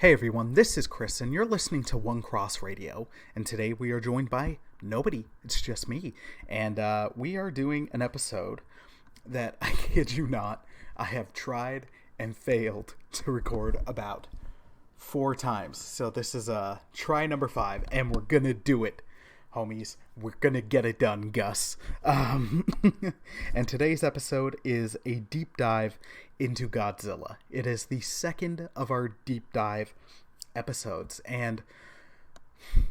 Hey everyone, this is Chris, and you're listening to One Cross Radio. And today we are joined by nobody. It's just me. And we are doing an episode that, I kid you not, I have tried and failed to record about 4 times. So this is try number 5, and we're gonna do it, homies. We're gonna get it done, Gus. And today's episode is a deep dive into Godzilla. It is the second of our deep dive episodes, and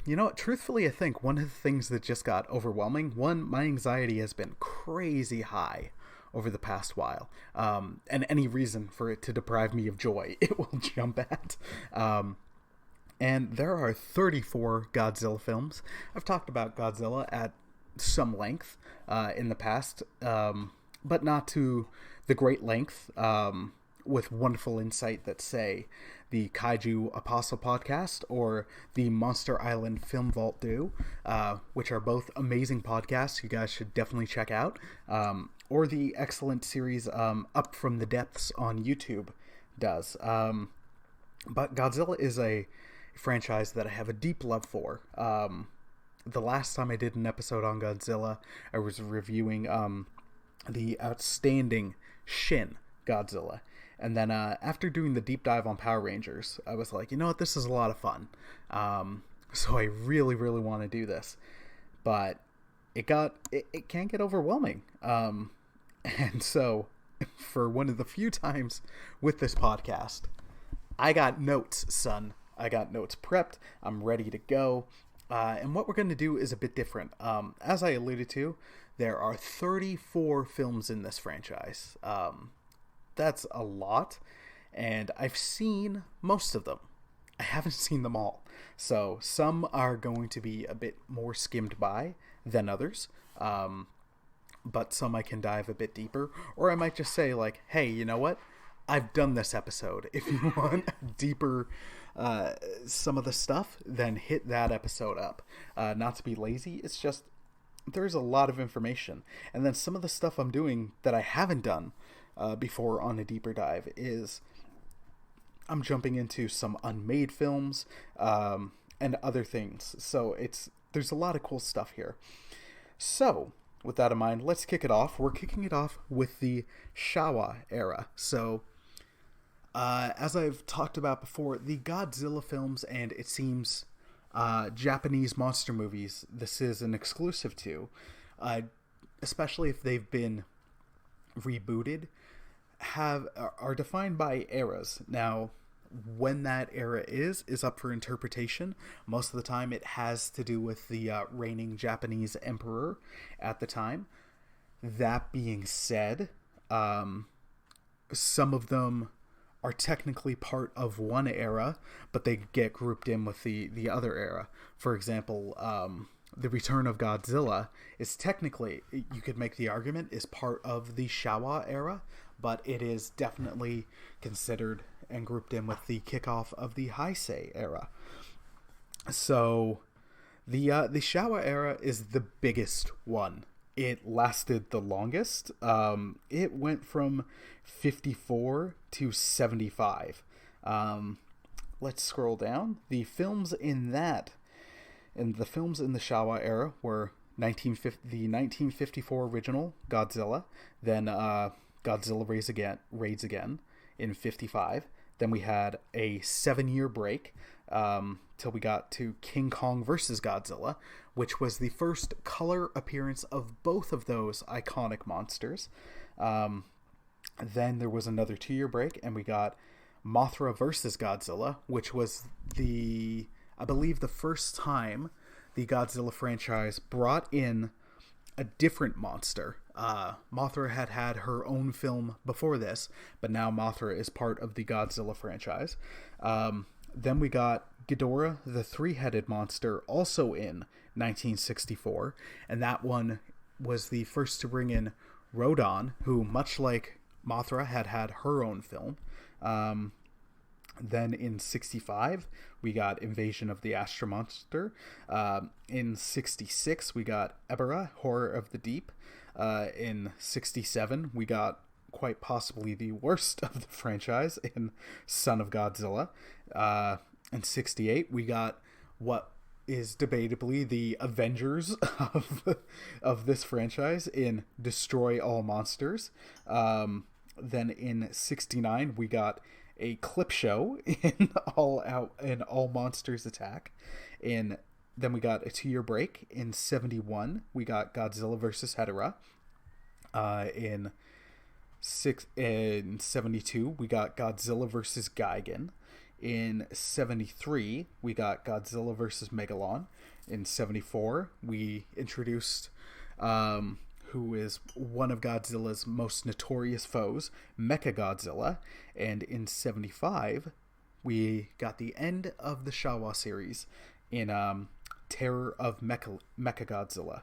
you know what, truthfully, I think one of the things that just got overwhelming, my anxiety has been crazy high over the past while, and any reason for it to deprive me of joy, it will jump at. And there are 34 Godzilla films. I've talked about Godzilla at some length in the past, but not to the great length, with wonderful insight that, say, the Kaiju Apostle podcast or the Monster Island Film Vault do, which are both amazing podcasts you guys should definitely check out, or the excellent series Up From the Depths on YouTube does. But Godzilla is a franchise that I have a deep love for. The last time I did an episode on Godzilla, I was reviewing the outstanding Shin Godzilla. And then after doing the deep dive on Power Rangers, I was like, you know what, this is a lot of fun. So I really, really want to do this. But it can get overwhelming. And so, for one of the few times with this podcast, I got notes, son. I got notes prepped. I'm ready to go. And what we're going to do is a bit different. As I alluded to, there are 34 films in this franchise. That's a lot, and I've seen most of them. I haven't seen them all. So some are going to be a bit more skimmed by than others, but some I can dive a bit deeper. Or I might just say, like, hey, you know what? I've done this episode. If you want deeper some of the stuff, then hit that episode up. Not to be lazy, it's just there's a lot of information. And then some of the stuff I'm doing that I haven't done before on a deeper dive is I'm jumping into some unmade films and other things. So there's a lot of cool stuff here. So with that in mind, let's kick it off. We're kicking it off with the Showa era. So as I've talked about before, the Godzilla films, and it seems Japanese monster movies, this is an exclusive to, especially if they've been rebooted, are defined by eras. Now, when that era is up for interpretation. Most of the time it has to do with the reigning Japanese emperor at the time. That being said, some of them are technically part of one era, but they get grouped in with the other era. For example, the Return of Godzilla is technically, you could make the argument, is part of the Showa era, but it is definitely considered and grouped in with the kickoff of the Heisei era. So the Showa era is the biggest one. It lasted the longest. It went from 54 to 75. Let's scroll down. The films in the Showa era were the 1954 original Godzilla, then Godzilla Raids Again in 55. Then we had a 7-year break till we got to King Kong vs. Godzilla, which was the first color appearance of both of those iconic monsters. Then there was another 2-year break, and we got Mothra vs. Godzilla, which was I believe the first time the Godzilla franchise brought in a different monster. Mothra had her own film before this, but now Mothra is part of the Godzilla franchise. Then we got Ghidorah, the three-headed monster, also in 1964, and that one was the first to bring in Rodan, who, much like Mothra, had her own film. Then in 65, we got Invasion of the Astro Monster. In 66, we got Ebirah, Horror of the Deep. In 67, we got quite possibly the worst of the franchise in Son of Godzilla. In 68, we got what is debatably the Avengers of this franchise in Destroy All Monsters. Then in 69, we got a clip show in All Monsters Attack. Then we got a 2-year break. In 71, we got Godzilla vs. Hedorah. In 72, we got Godzilla vs. Gigan. In 73, we got Godzilla vs. Megalon. In 74, we introduced who is one of Godzilla's most notorious foes, Mechagodzilla. And in 75, we got the end of the Showa series in Terror of Mechagodzilla.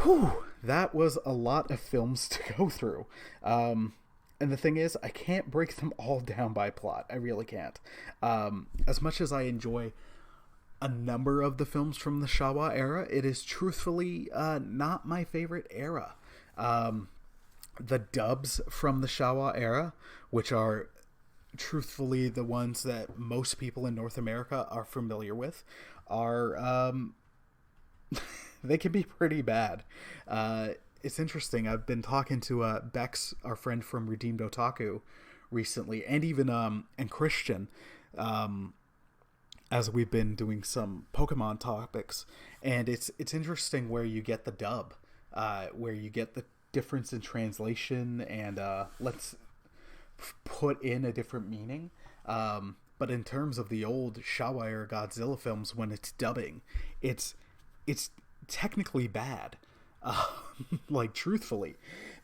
Whew, that was a lot of films to go through. And the thing is, I can't break them all down by plot. I really can't. As much as I enjoy a number of the films from the Showa era, it is truthfully not my favorite era. The dubs from the Showa era, which are truthfully the ones that most people in North America are familiar with, are they can be pretty bad. It's interesting. I've been talking to Bex, our friend from Redeemed Otaku, recently, and even and Christian, as we've been doing some Pokemon topics, and it's interesting where you get the dub, where you get the difference in translation, and let's put in a different meaning. But in terms of the old Showa era Godzilla films, when it's dubbing, it's technically bad. Like, truthfully,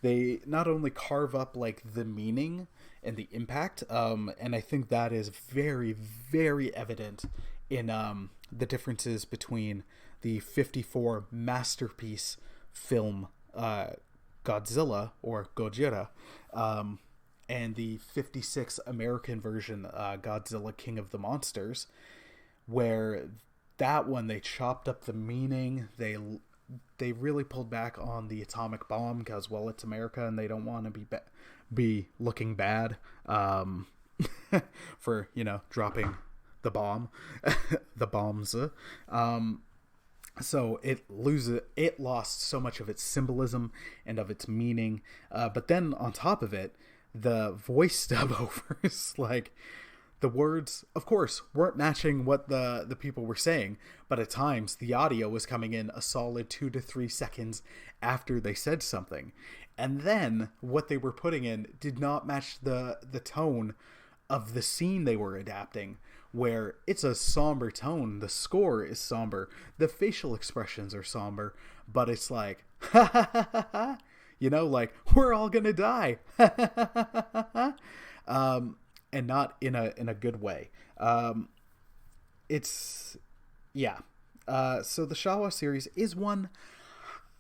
they not only carve up like the meaning and the impact, and I think that is very, very evident in the differences between the 54 masterpiece film Godzilla or Gojira, and the 56 American version Godzilla King of the Monsters, where that one they chopped up the meaning. They really pulled back on the atomic bomb because, well, it's America and they don't want to be looking bad for, dropping the bomb, the bombs. So it lost so much of its symbolism and of its meaning. But then on top of it, the voice dub overs, like, the words, of course, weren't matching what the people were saying, but at times the audio was coming in a solid 2 to 3 seconds after they said something. And then what they were putting in did not match the tone of the scene they were adapting, where it's a somber tone, the score is somber, the facial expressions are somber, but it's like, ha ha ha ha ha, like, we're all gonna die. And not in a good way. So the Showa series is one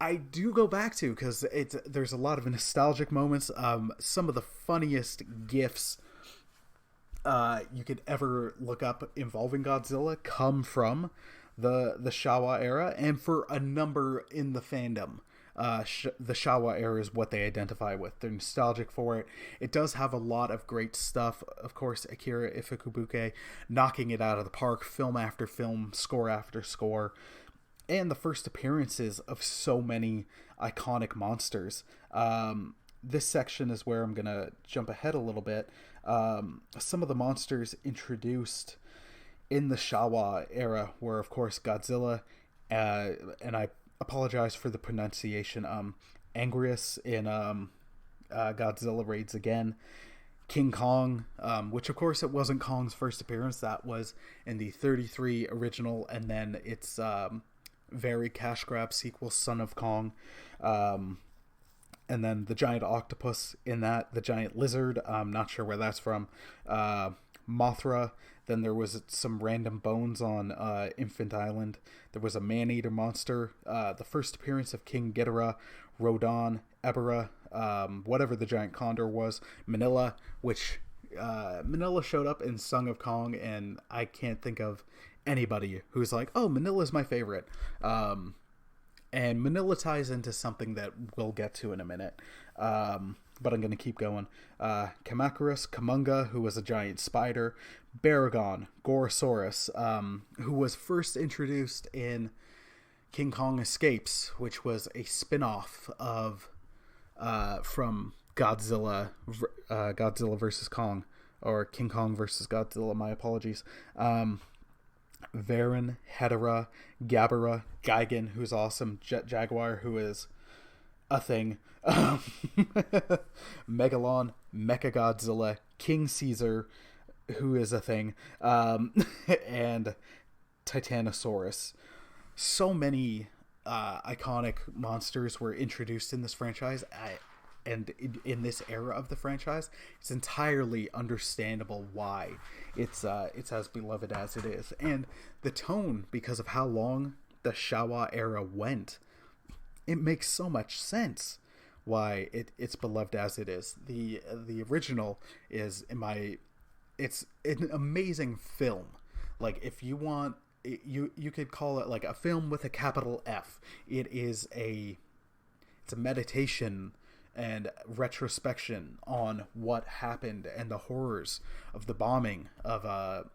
I do go back to because there's a lot of nostalgic moments. Some of the funniest GIFs you could ever look up involving Godzilla come from the Showa era, and for a number in the fandom. The Showa era is what they identify with. They're nostalgic for it. It does have a lot of great stuff. Of course, Akira Ifukube knocking it out of the park, film after film, score after score, and the first appearances of so many iconic monsters. This section is where I'm going to jump ahead a little bit. Some of the monsters introduced in the Showa era were, of course, Godzilla, and I apologize for the pronunciation, Angrius in Godzilla Raids Again, King Kong, which of course it wasn't Kong's first appearance, that was in the 33 original, and then its very cash grab sequel, Son of Kong, and then the giant octopus in that, the giant lizard, I'm not sure where that's from, Mothra. Then there was some random bones on Infant Island. There was a man-eater monster. The first appearance of King Ghidorah, Rodan, Ebera, whatever the giant condor was, Manila, which Manila showed up in Song of Kong, and I can't think of anybody who's like, oh, Manila's my favorite. And Manila ties into something that we'll get to in a minute. but I'm going to keep going. Kamakurus, Kamunga, who was a giant spider. Baragon, Gorosaurus, who was first introduced in King Kong Escapes, which was a spin-off of from Godzilla, Godzilla versus Kong, or King Kong versus Godzilla. My apologies. Varan, Hedera, Gabara, Gigan, who's awesome. Jet Jaguar, who is a thing. Megalon, Mechagodzilla, King Caesar, who is a thing, and Titanosaurus. So many iconic monsters were introduced in this franchise, and in this era of the franchise, it's entirely understandable why it's as beloved as it is. And the tone, because of how long the Showa era went, it makes so much sense why it's beloved as it is. The original is, it's an amazing film. Like, if you want, you could call it like a film with a capital F. It's a meditation and retrospection on what happened and the horrors of the bombing of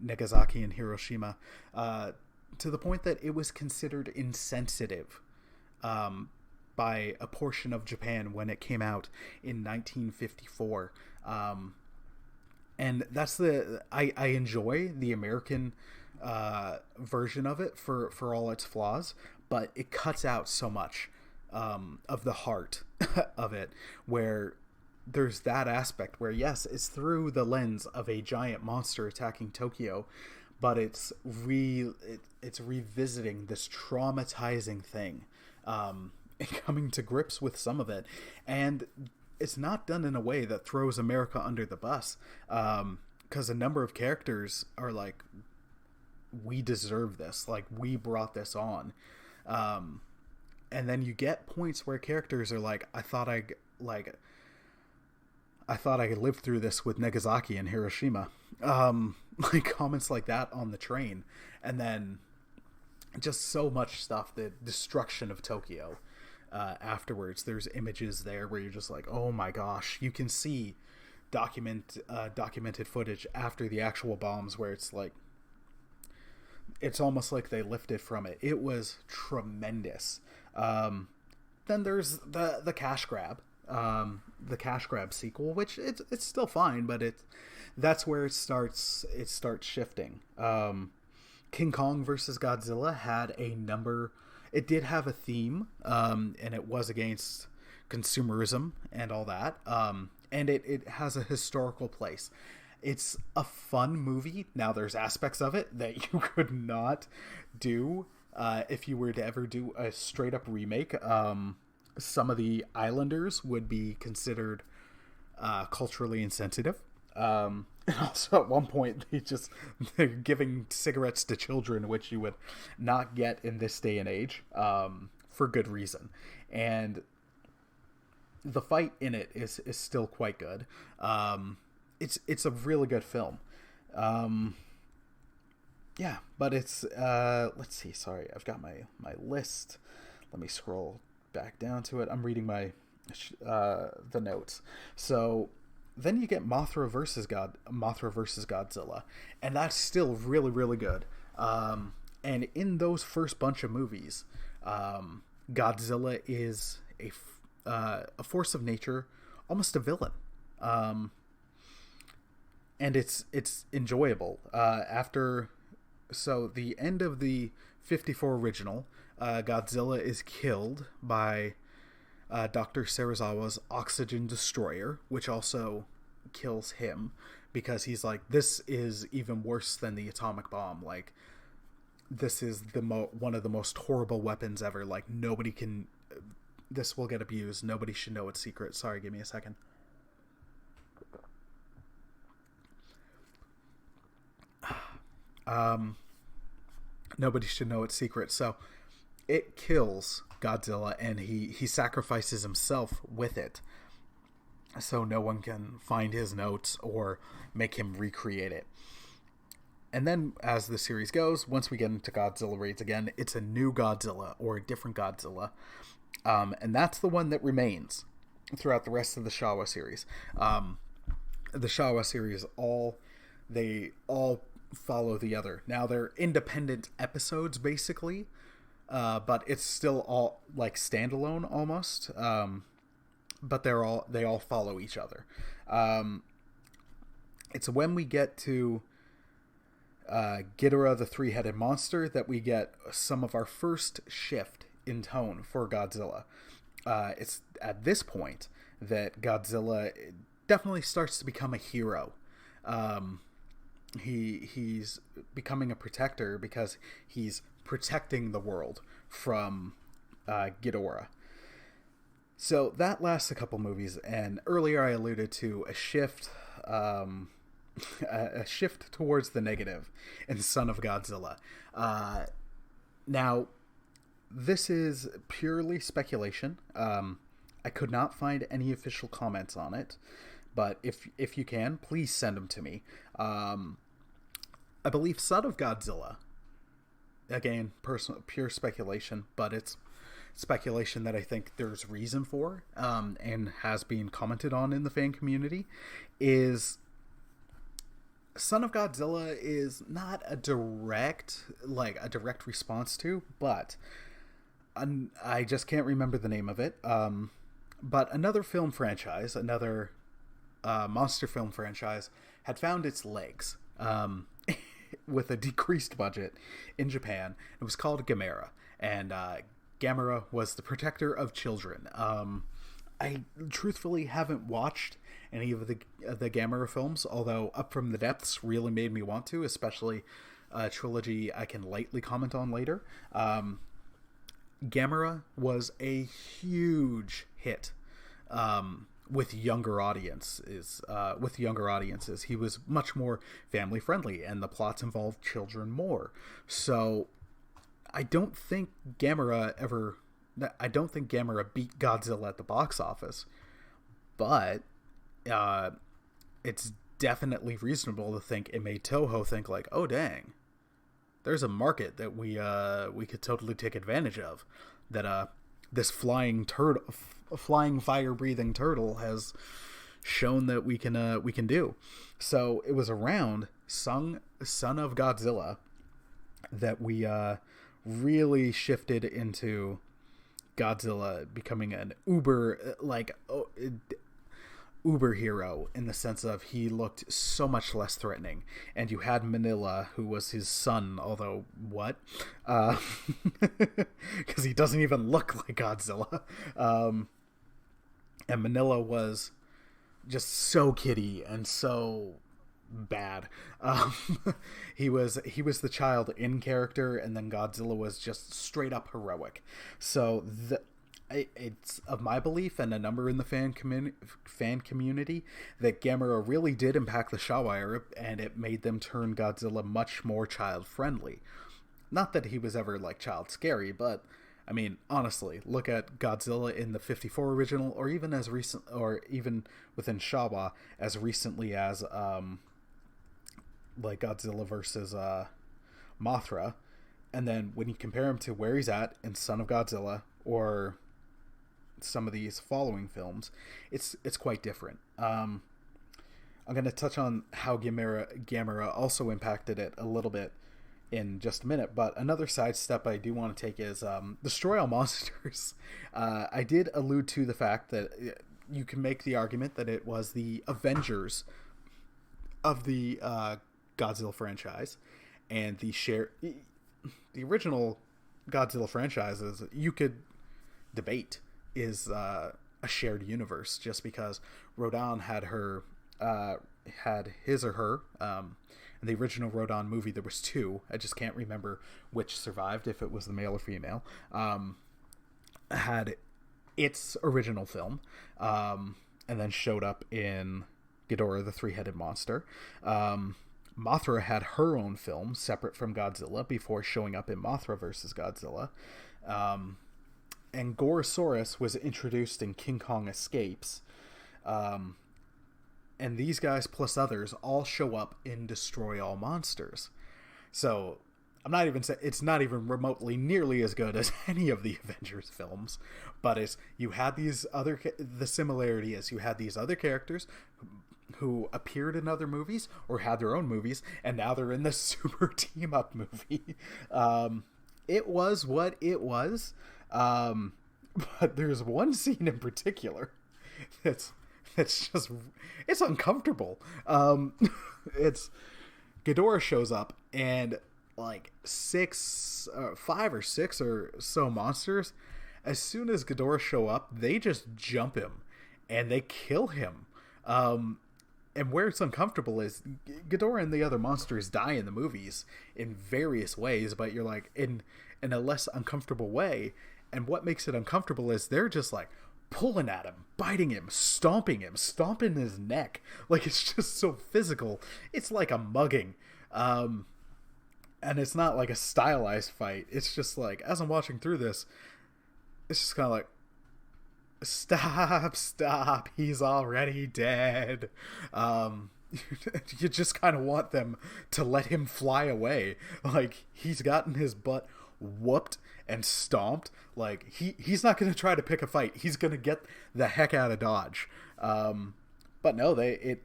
Nagasaki and Hiroshima, to the point that it was considered insensitive by a portion of Japan when it came out in 1954. And that's I enjoy the American version of it for all its flaws, but it cuts out so much of the heart of it, where there's that aspect where, yes, it's through the lens of a giant monster attacking Tokyo, but it's revisiting this traumatizing thing, and coming to grips with some of it. And it's not done in a way that throws America under the bus, because a number of characters are like, we deserve this, like, we brought this on. And then you get points where characters are like, I thought I could live through this with Nagasaki and Hiroshima. Like comments like that on the train. And then just so much stuff, the destruction of Tokyo afterwards. There's images there where you're just like, oh my gosh. You can see documented footage after the actual bombs where it's like, it's almost like they lifted from it. It was tremendous. Then there's the cash grab, sequel, which it's still fine, but that's where it starts shifting. King Kong versus Godzilla had it did have a theme, and it was against consumerism and all that, and it has a historical place. It's a fun movie. Now, there's aspects of it that you could not do if you were to ever do a straight up remake. Some of the islanders would be considered culturally insensitive. And also at one point they're giving cigarettes to children, which you would not get in this day and age, for good reason. And the fight in it is still quite good. It's a really good film. Yeah, but it's let's see, sorry, I've got my list. Let me scroll back down to it. I'm reading my the notes. So then you get Mothra versus Godzilla, and that's still really, really good. And in those first bunch of movies, Godzilla is a force of nature, almost a villain. And it's enjoyable. So the end of the 54 original, Godzilla is killed by Dr. Serizawa's oxygen destroyer, which also kills him, because he's like, this is even worse than the atomic bomb. Like, this is one of the most horrible weapons ever. Like, this will get abused. Nobody should know its secret. Sorry, give me a second. Nobody should know its secret. So it kills Godzilla, and he sacrifices himself with it, so no one can find his notes or make him recreate it. And then as the series goes, once we get into Godzilla raids again, it's a new Godzilla or a different Godzilla, and that's the one that remains. throughout the rest of the Shawa series. The Shawa series they all follow the other. Now they're independent episodes basically, but it's still all like standalone almost. But they all follow each other. It's when we get to Ghidorah the three-headed monster that we get some of our first shift in tone for Godzilla. It's at this point that Godzilla definitely starts to become a hero. He's becoming a protector because he's protecting the world from Ghidorah. So that lasts a couple movies, and earlier I alluded to a shift towards the negative in Son of Godzilla. Now, this is purely speculation. I could not find any official comments on it, but if you can, please send them to me. I believe Son of Godzilla, again, pure speculation, but it's speculation that I think there's reason for, and has been commented on in the fan community, is Son of Godzilla is not a direct response to, but I just can't remember the name of it. But another film franchise, another monster film franchise, had found its legs with a decreased budget in Japan. It was called Gamera, and Gamera was the protector of children. I truthfully haven't watched any of the Gamera films, although Up From the Depths really made me want to, especially a trilogy I can lightly comment on later. Gamera was a huge hit with younger audiences. He was much more family friendly, and the plots involved children more. So I don't think Gamera beat Godzilla at the box office, but it's definitely reasonable to think it made Toho think like, oh dang, there's a market that we could totally take advantage of, that this flying fire breathing turtle has shown that we can do. So it was around Son of Godzilla that we really shifted into Godzilla becoming an uber hero, in the sense of he looked so much less threatening. And you had Manila, who was his son, although what? Because he doesn't even look like Godzilla. And Manila was just so kiddie and so bad. He was the child in character, and then Godzilla was just straight up heroic. So it's of my belief, and a number in the fan community, that Gamera really did impact the Showa era, and it made them turn Godzilla much more child friendly. Not that he was ever like child scary, but I mean, honestly, look at Godzilla in the 54 original, or even within Showa as recently as like Godzilla versus Mothra, and then when you compare him to where he's at in Son of Godzilla or some of these following films, it's quite different. I'm going to touch on how Gamera also impacted it a little bit in just a minute, but another sidestep I do want to take is Destroy All Monsters. I did allude to the fact that you can make the argument that it was the Avengers of the Godzilla franchise, and the original Godzilla franchises you could debate is a shared universe, just because Rodan had his or her, in the original Rodan movie there was two, I just can't remember which survived, if it was the male or female, had its original film, and then showed up in Ghidorah the three-headed monster. Mothra had her own film separate from Godzilla before showing up in Mothra vs. Godzilla. And Gorosaurus was introduced in King Kong Escapes. And these guys plus others all show up in Destroy All Monsters. So I'm not even saying it's not even remotely nearly as good as any of the Avengers films, but it's you had these other the similarity is you had these other characters who appeared in other movies or had their own movies, and now they're in the super team up movie. It was what it was, but there's one scene in particular that's just it's uncomfortable. It's Ghidorah shows up and like 5 or 6 or so monsters. As soon as Ghidorah show up, they just jump him and they kill him. And where it's uncomfortable is Ghidorah and the other monsters die in the movies in various ways, but you're like in a less uncomfortable way. And what makes it uncomfortable is they're just like pulling at him, biting him, stomping his neck. Like it's just so physical. It's like a mugging. And it's not like a stylized fight. It's just like, as I'm watching through this, it's just kind of like, stop, he's already dead. You just kind of want them to let him fly away. Like, he's gotten his butt whooped and stomped. Like, he's not going to try to pick a fight. He's going to get the heck out of Dodge. But no, they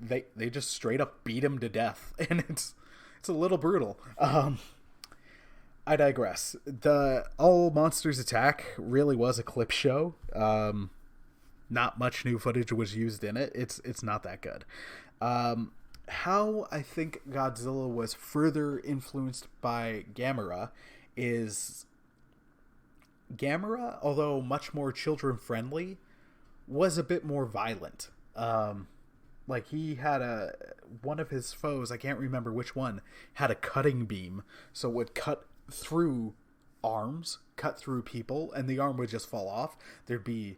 just straight up beat him to death. And it's a little brutal. I digress. The All Monsters Attack really was a clip show. Not much new footage was used in it. It's not that good. How I think Godzilla was further influenced by Gamera is Gamera, although much more children friendly, was a bit more violent. Like he had one of his foes, I can't remember which one, had a cutting beam, so it would cut through arms, cut through people, and the arm would just fall off. There'd be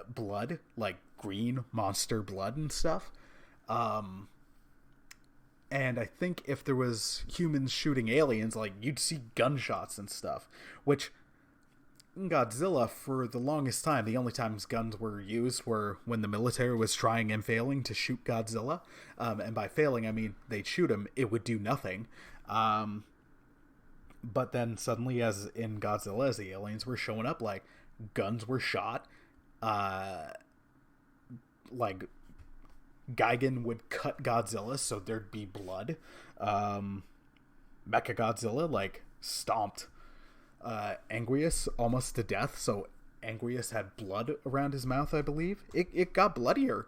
blood, like green monster blood and stuff. And I think if there was humans shooting aliens, like you'd see gunshots and stuff, which in Godzilla, for the longest time, the only times guns were used were when the military was trying and failing to shoot Godzilla. And by failing, I mean they'd shoot him, it would do nothing. But then suddenly, as in Godzilla, as the aliens were showing up, like guns were shot. Like Gigan would cut Godzilla, so there'd be blood. Mechagodzilla like stomped Anguirus almost to death, so Anguirus had blood around his mouth, I believe. It got bloodier.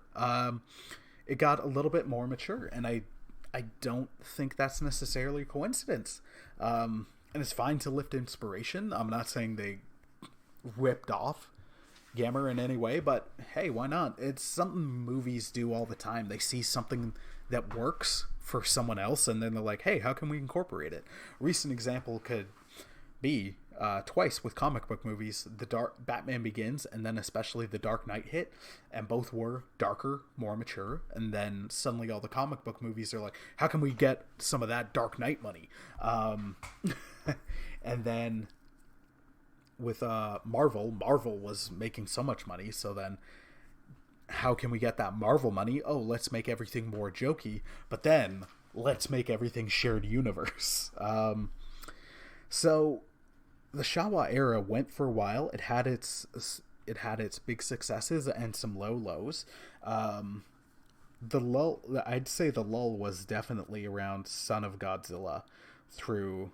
It got a little bit more mature, and I don't think that's necessarily a coincidence. And it's fine to lift inspiration. I'm not saying they ripped off Gamera in any way, but hey, why not? It's something movies do all the time. They see something that works for someone else, and then they're like, hey, how can we incorporate it? A recent example could be twice with comic book movies, Batman Begins and then especially The Dark Knight hit, and both were darker, more mature, and then suddenly all the comic book movies are like, how can we get some of that Dark Knight money? And then with Marvel was making so much money, so then how can we get that Marvel money? Oh, let's make everything more jokey, but then let's make everything shared universe. So the Showa era went for a while. It had its big successes and some low lows. The lull, I'd say the lull was definitely around Son of Godzilla through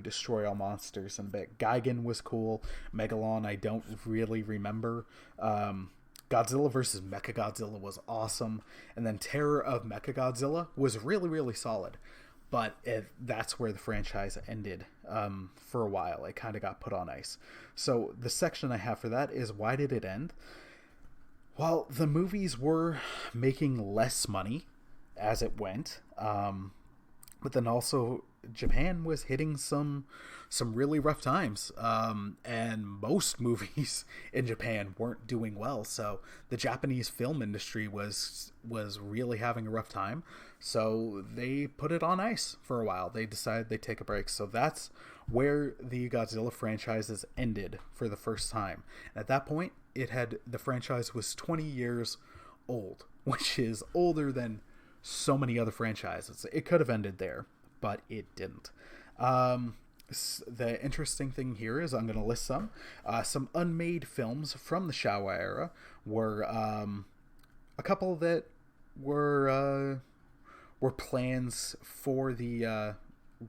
Destroy All Monsters and a bit. Gigan was cool. Megalon, I don't really remember. Godzilla vs. Mechagodzilla was awesome. And then Terror of Mechagodzilla was really, really solid. But that's where the franchise ended for a while. It kind of got put on ice. So the section I have for that is, why did it end? Well, the movies were making less money as it went. But then also Japan was hitting some really rough times, and most movies in Japan weren't doing well. So the Japanese film industry was really having a rough time. So they put it on ice for a while. They decided they'd take a break. So that's where the Godzilla franchises ended for the first time. At that point, the franchise was 20 years old, which is older than so many other franchises. It could have ended there, but it didn't. The interesting thing here is I'm going to list some unmade films from the Showa era were a couple that were plans for the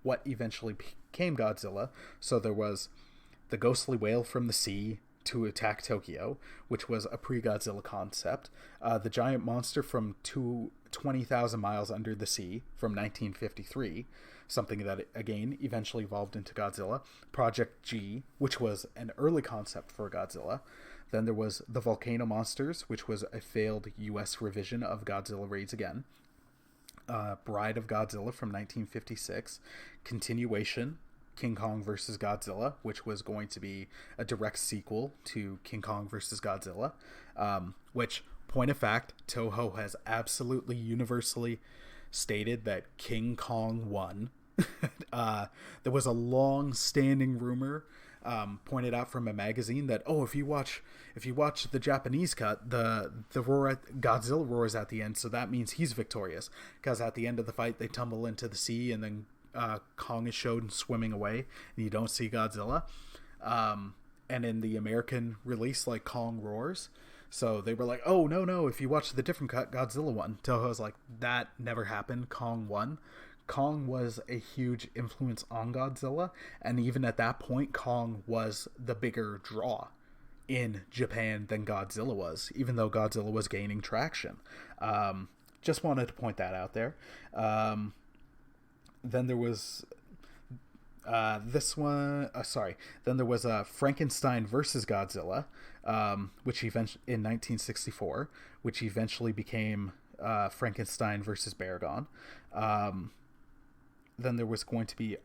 what eventually became Godzilla. So there was the ghostly whale from the sea to attack Tokyo, which was a pre-Godzilla concept. The giant monster from 20,000 miles under the sea from 1953, something that again eventually evolved into Godzilla. Project G, which was an early concept for Godzilla. Then there was the Volcano Monsters, which was a failed US revision of Godzilla Raids Again. Bride of Godzilla from 1956. Continuation, King Kong vs. Godzilla, which was going to be a direct sequel to King Kong vs. Godzilla, which, point of fact, Toho has absolutely universally stated that King Kong won. There was a long-standing rumor pointed out from a magazine that, if you watch the Japanese cut, the Godzilla roars at the end, so that means he's victorious, because at the end of the fight they tumble into the sea and then Kong is shown swimming away and you don't see Godzilla. And in the American release, like, Kong roars. So they were like, oh, no, if you watch the different cut, Godzilla won. Toho was like, that never happened. Kong won. Kong was a huge influence on Godzilla, and even at that point, Kong was the bigger draw in Japan than Godzilla was, even though Godzilla was gaining traction. Just wanted to point that out there. Then there was Then there was Frankenstein versus Godzilla, which eventually in 1964, which eventually became Frankenstein versus Baragon. Then there was going to be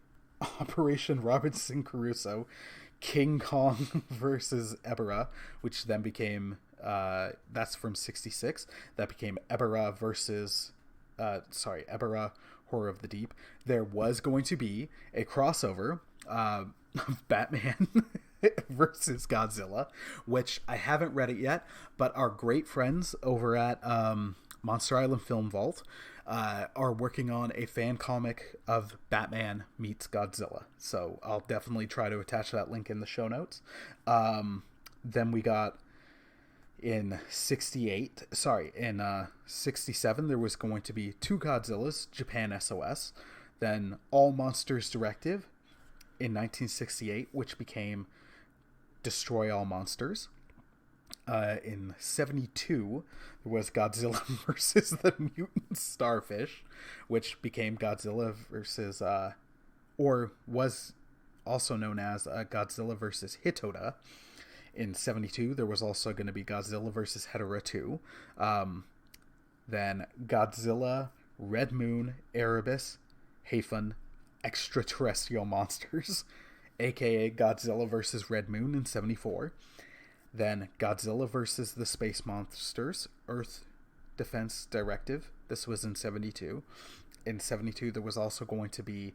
Operation Robinson Crusoe, King Kong versus Ebirah, which then became that's from 66. That became Ebirah versus Ebirah Horror of the Deep. There was going to be a crossover of Batman versus Godzilla, which I haven't read it yet, but our great friends over at Monster Island Film Vault are working on a fan comic of Batman meets Godzilla. So I'll definitely try to attach that link in the show notes. Then we got in 67, there was going to be two Godzillas, Japan SOS. Then All Monsters Directive in 1968, which became Destroy All Monsters. In 72, there was Godzilla versus the Mutant Starfish, which became Godzilla versus, or was also known as Godzilla versus Hitoda. In 72, there was also going to be Godzilla vs. Hedorah 2. Then Godzilla, Red Moon, Erebus, Extraterrestrial Monsters, aka Godzilla vs. Red Moon in 74. Then Godzilla vs. the Space Monsters, Earth Defense Directive. This was in 72. In 72, there was also going to be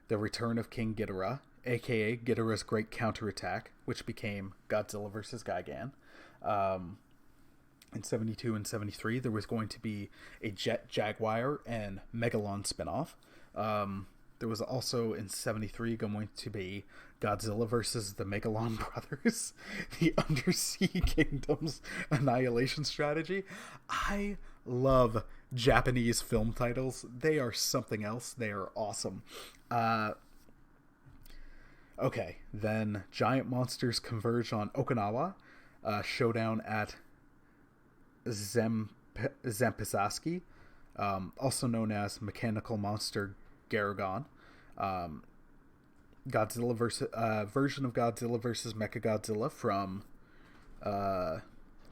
The Return of King Ghidorah, aka Ghidorah's Great Counterattack, which became Godzilla vs. Gigan. In 72 and 73, there was going to be a Jet Jaguar and Megalon spinoff. There was also in 73 going to be Godzilla versus the Megalon Brothers, the Undersea Kingdom's Annihilation Strategy. I love Japanese film titles. They are something else. They are awesome. Okay, then Giant Monsters Converge on Okinawa, Showdown at Zempisaski, also known as Mechanical Monster Garragon. Godzilla versus version of Godzilla versus Mechagodzilla from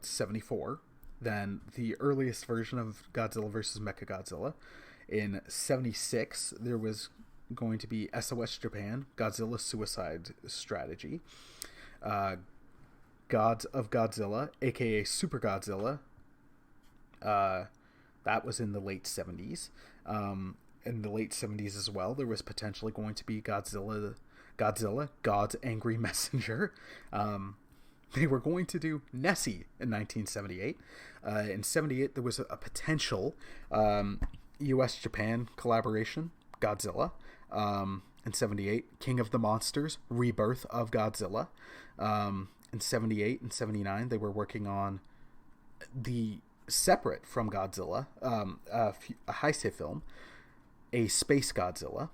74. Then the earliest version of Godzilla versus Mechagodzilla in 76. There was going to be SOS Japan, Godzilla Suicide Strategy, Gods of Godzilla, aka Super Godzilla. That was in the late 70s. In the late 70s as well, there was potentially going to be Godzilla, God's Angry Messenger. They were going to do Nessie in 1978. In 78, there was a potential US-Japan collaboration, Godzilla. In 78, King of the Monsters, Rebirth of Godzilla. In 78 and 79, they were working on the separate from Godzilla, a Heisei film, a Space Godzilla.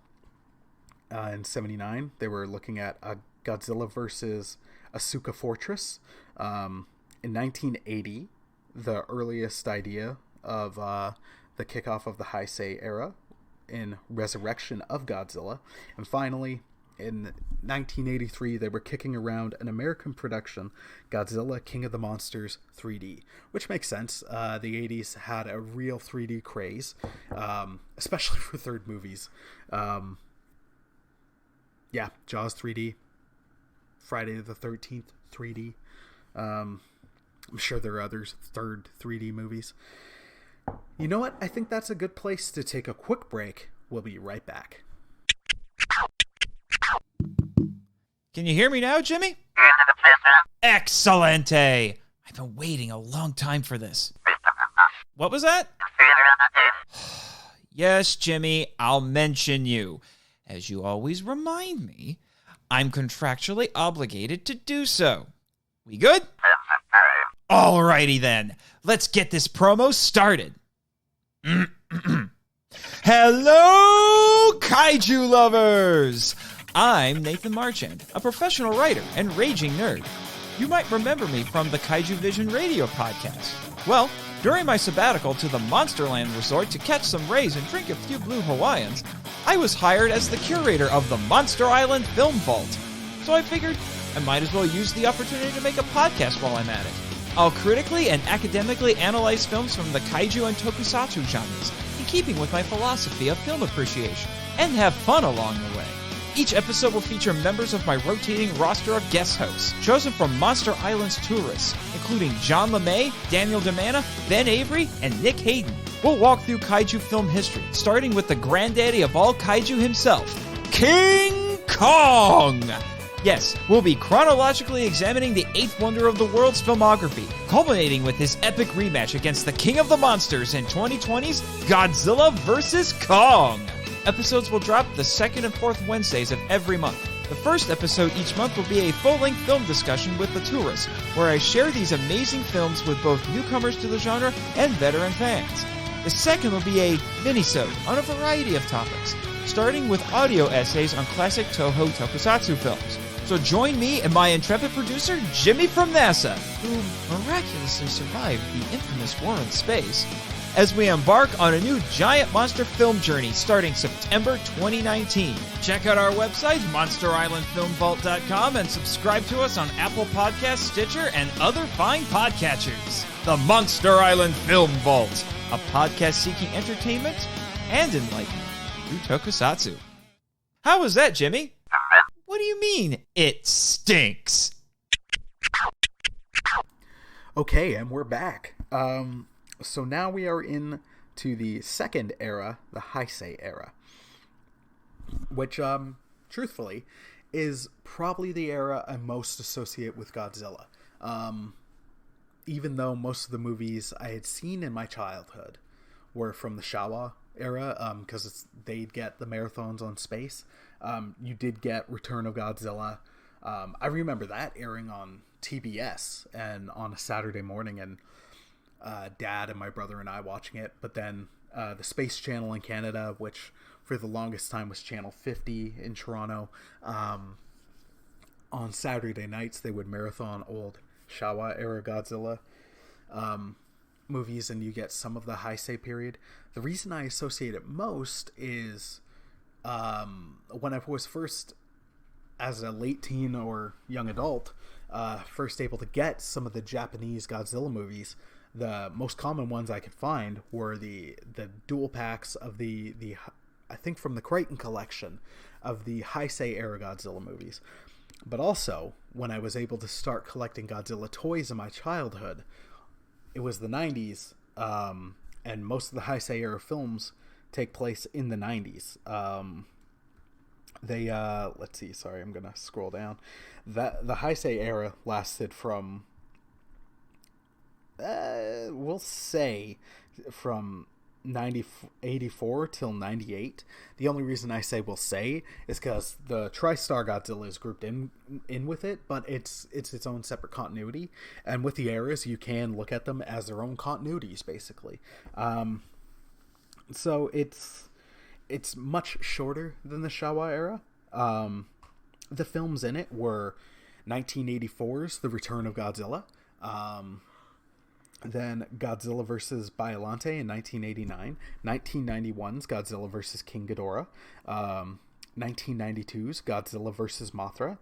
In 79, they were looking at a Godzilla versus Asuka Fortress. In 1980, the earliest idea of the kickoff of the Heisei era in Resurrection of Godzilla. And finally, in 1983, they were kicking around an American production, Godzilla King of the Monsters 3D, which makes sense. The 80s had a real 3D craze, especially for third movies. Yeah, Jaws 3D, Friday the 13th 3D. I'm sure there are others, third 3D movies. You know what? I think that's a good place to take a quick break. We'll be right back. Can you hear me now, Jimmy? Excellente! I've been waiting a long time for this. What was that? Yes, Jimmy, I'll mention you. As you always remind me, I'm contractually obligated to do so. We good? Alrighty then. Let's get this promo started. Hello, Kaiju lovers! I'm Nathan Marchand, a professional writer and raging nerd. You might remember me from the Kaiju Vision radio podcast. Well, during my sabbatical to the Monsterland Resort to catch some rays and drink a few blue Hawaiians, I was hired as the curator of the Monster Island Film Vault. So I figured I might as well use the opportunity to make a podcast while I'm at it. I'll critically and academically analyze films from the Kaiju and Tokusatsu genres, in keeping with my philosophy of film appreciation, and have fun along the way. Each episode will feature members of my rotating roster of guest hosts, chosen from Monster Island's tourists, including John LeMay, Daniel DeManna, Ben Avery, and Nick Hayden. We'll walk through Kaiju film history, starting with the granddaddy of all Kaiju himself, King Kong! Yes, we'll be chronologically examining the eighth wonder of the world's filmography, culminating with his epic rematch against the King of the Monsters in 2020's Godzilla vs. Kong! Episodes will drop the second and fourth Wednesdays of every month. The first episode each month will be a full-length film discussion with the tourists, where I share these amazing films with both newcomers to the genre and veteran fans. The second will be a mini-sode on a variety of topics, starting with audio essays on classic Toho Tokusatsu films. So join me and my intrepid producer, Jimmy from NASA, who miraculously survived the infamous war in space, as we embark on a new giant monster film journey starting September 2019. Check out our website, monsterislandfilmvault.com, and subscribe to us on Apple Podcasts, Stitcher, and other fine podcatchers. The Monster Island Film Vault, a podcast seeking entertainment and enlightenment through Tokusatsu. How was that, Jimmy? What do you mean, it stinks? Okay, and we're back. So now we are into the second era, the Heisei era, which, truthfully, is probably the era I most associate with Godzilla. Even though most of the movies I had seen in my childhood were from the Showa era, because they'd get the marathons on space. You did get Return of Godzilla. I remember that airing on TBS and on a Saturday morning, and Dad and my brother and I watching it. But then the Space Channel in Canada, which for the longest time was Channel 50 in Toronto, on Saturday nights they would marathon old Showa era Godzilla movies, and you get some of the Heisei period. The reason I associate it most is when I was first, as a late teen or young adult, first able to get some of the Japanese Godzilla movies. The most common ones I could find were the dual packs of the I think from the Crichton collection of the Heisei era Godzilla movies. But also, when I was able to start collecting Godzilla toys in my childhood, it was the 90s, and most of the Heisei era films take place in the 90s. Let's see, sorry, I'm going to scroll down. The Heisei era lasted from, we'll say, from 84 till 98. The only reason I say we'll say is because the TriStar Godzilla is grouped in with it, but it's its own separate continuity. And with the eras, you can look at them as their own continuities, basically. So it's much shorter than the Showa era. The films in it were 1984's The Return of Godzilla, then Godzilla vs. Biollante in 1989, 1991's Godzilla vs. King Ghidorah, 1992's Godzilla vs. Mothra,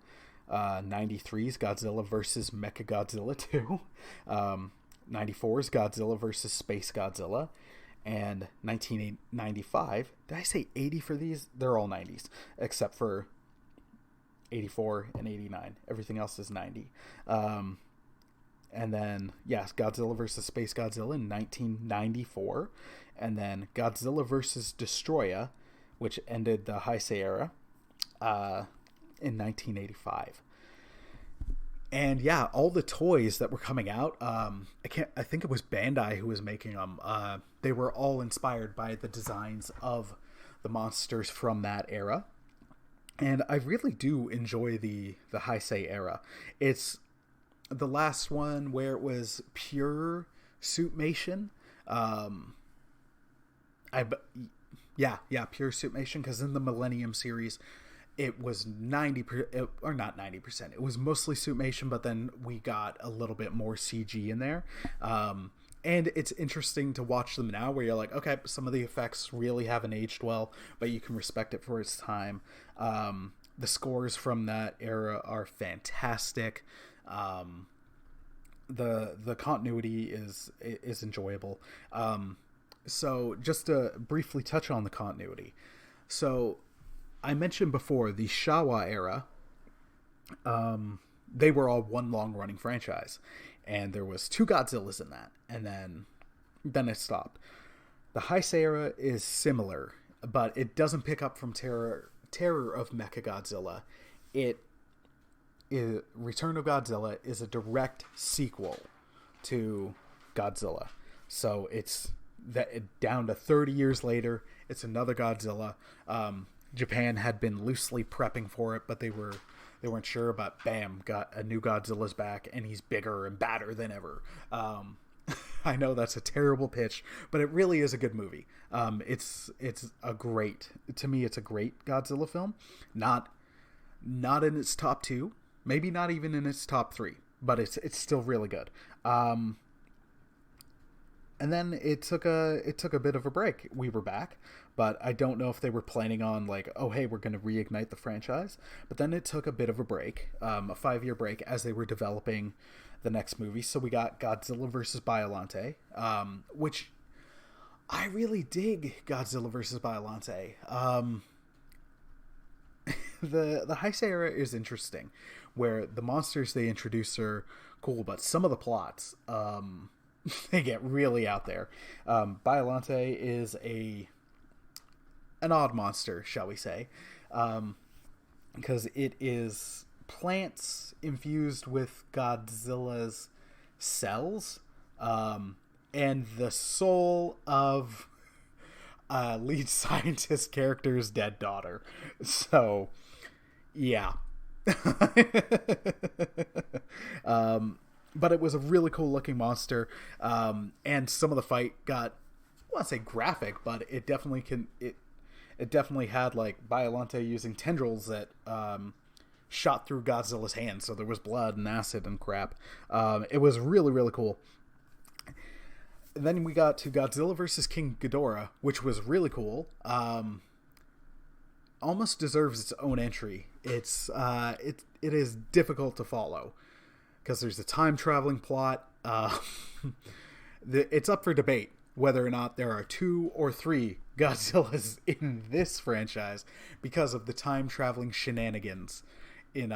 93's Godzilla vs. Mechagodzilla 2, 94's Godzilla vs. Space Godzilla, and 1995. Did I say 80 for these? They're all 90s, except for 84 and 89. Everything else is 90. And then, yes, Godzilla vs. Space Godzilla in 1994. And then Godzilla vs. Destroya, which ended the Heisei era, in 1985. And yeah, all the toys that were coming out, I think it was Bandai who was making them. They were all inspired by the designs of the monsters from that era. And I really do enjoy the Heisei era. It's the last one where it was pure suitmation. Pure suitmation, because in the Millennium series it was 90%, or not 90%, it was mostly suitmation, but then we got a little bit more CG in there. And it's interesting to watch them now where you're like, okay, some of the effects really haven't aged well, but you can respect it for its time. The scores from that era are fantastic. The continuity is enjoyable. So just to briefly touch on the continuity. So I mentioned before the Showa era, they were all one long running franchise, and there was 2 Godzillas in that, and then it stopped. The Heisei era is similar, but it doesn't pick up from Terror of Mechagodzilla. Return of Godzilla is a direct sequel to Godzilla. So it's down to 30 years later, it's another Godzilla. Japan had been loosely prepping for it, but they weren't sure, but bam, got a new Godzilla's back, and he's bigger and badder than ever. I know that's a terrible pitch, but it really is a good movie. It's a great Godzilla film. Not in its top 2, maybe not even in its top 3, but it's still really good. And then it took a bit of a break. We were back, but I don't know if they were planning on like, oh hey, we're going to reignite the franchise. But then it took a bit of a break, a 5-year break, as they were developing the next movie. So we got Godzilla vs. Biollante, which I really dig. Godzilla vs. Biollante. The Heisei era is interesting, where the monsters they introduce are cool, but some of the plots, they get really out there. Biollante is an odd monster, shall we say, because it is plants infused with Godzilla's cells, and the soul of lead scientist character's dead daughter. So, yeah. But it was a really cool looking monster, and some of the fight got, I want to say graphic, but it definitely it definitely had like Biollante using tendrils that shot through Godzilla's hands, so there was blood and acid and crap. It was really, really cool. And then we got to Godzilla vs. King Ghidorah, which was really cool. Almost deserves its own entry. It is difficult to follow because there's a time traveling plot. It's up for debate whether or not there are 2 or 3 Godzillas in this franchise because of the time traveling shenanigans in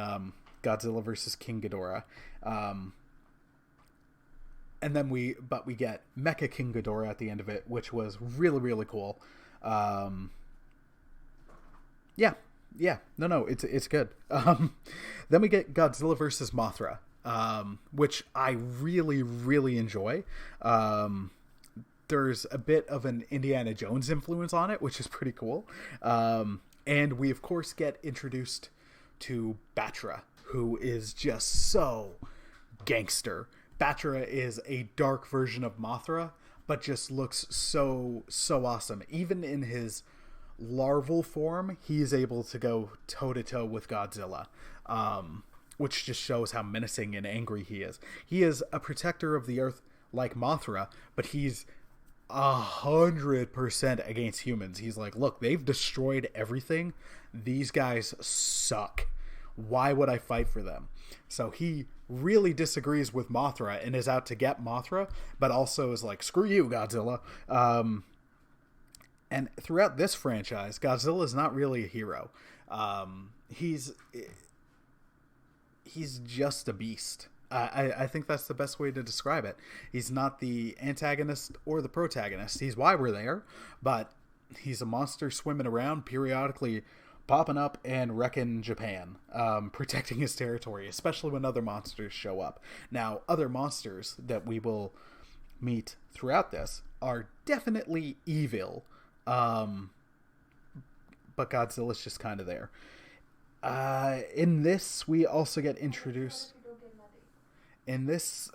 Godzilla vs. King Ghidorah. And then we get Mecha King Ghidorah at the end of it, which was really, really cool. It's good. Then we get Godzilla vs. Mothra, which I really, really enjoy. there's a bit of an Indiana Jones influence on it, which is pretty cool. And we, of course, get introduced to Batra, who is just so gangster. Batra is a dark version of Mothra, but just looks so awesome. Even in his larval form, he is able to go toe-to-toe with Godzilla, which just shows how menacing and angry he is. He is a protector of the Earth like Mothra, but he's 100% against humans. He's like, look, they've destroyed everything. These guys suck. Why would I fight for them? So he really disagrees with Mothra and is out to get Mothra, but also is like, screw you, Godzilla. And throughout this franchise, Godzilla is not really a hero. He's just a beast. I think that's the best way to describe it. He's not the antagonist or the protagonist. He's why we're there, but he's a monster swimming around, periodically popping up and wrecking Japan, protecting his territory, especially when other monsters show up. Now, other monsters that we will meet throughout this are definitely evil, but Godzilla's just kind of there. In this, we also get introduced... In this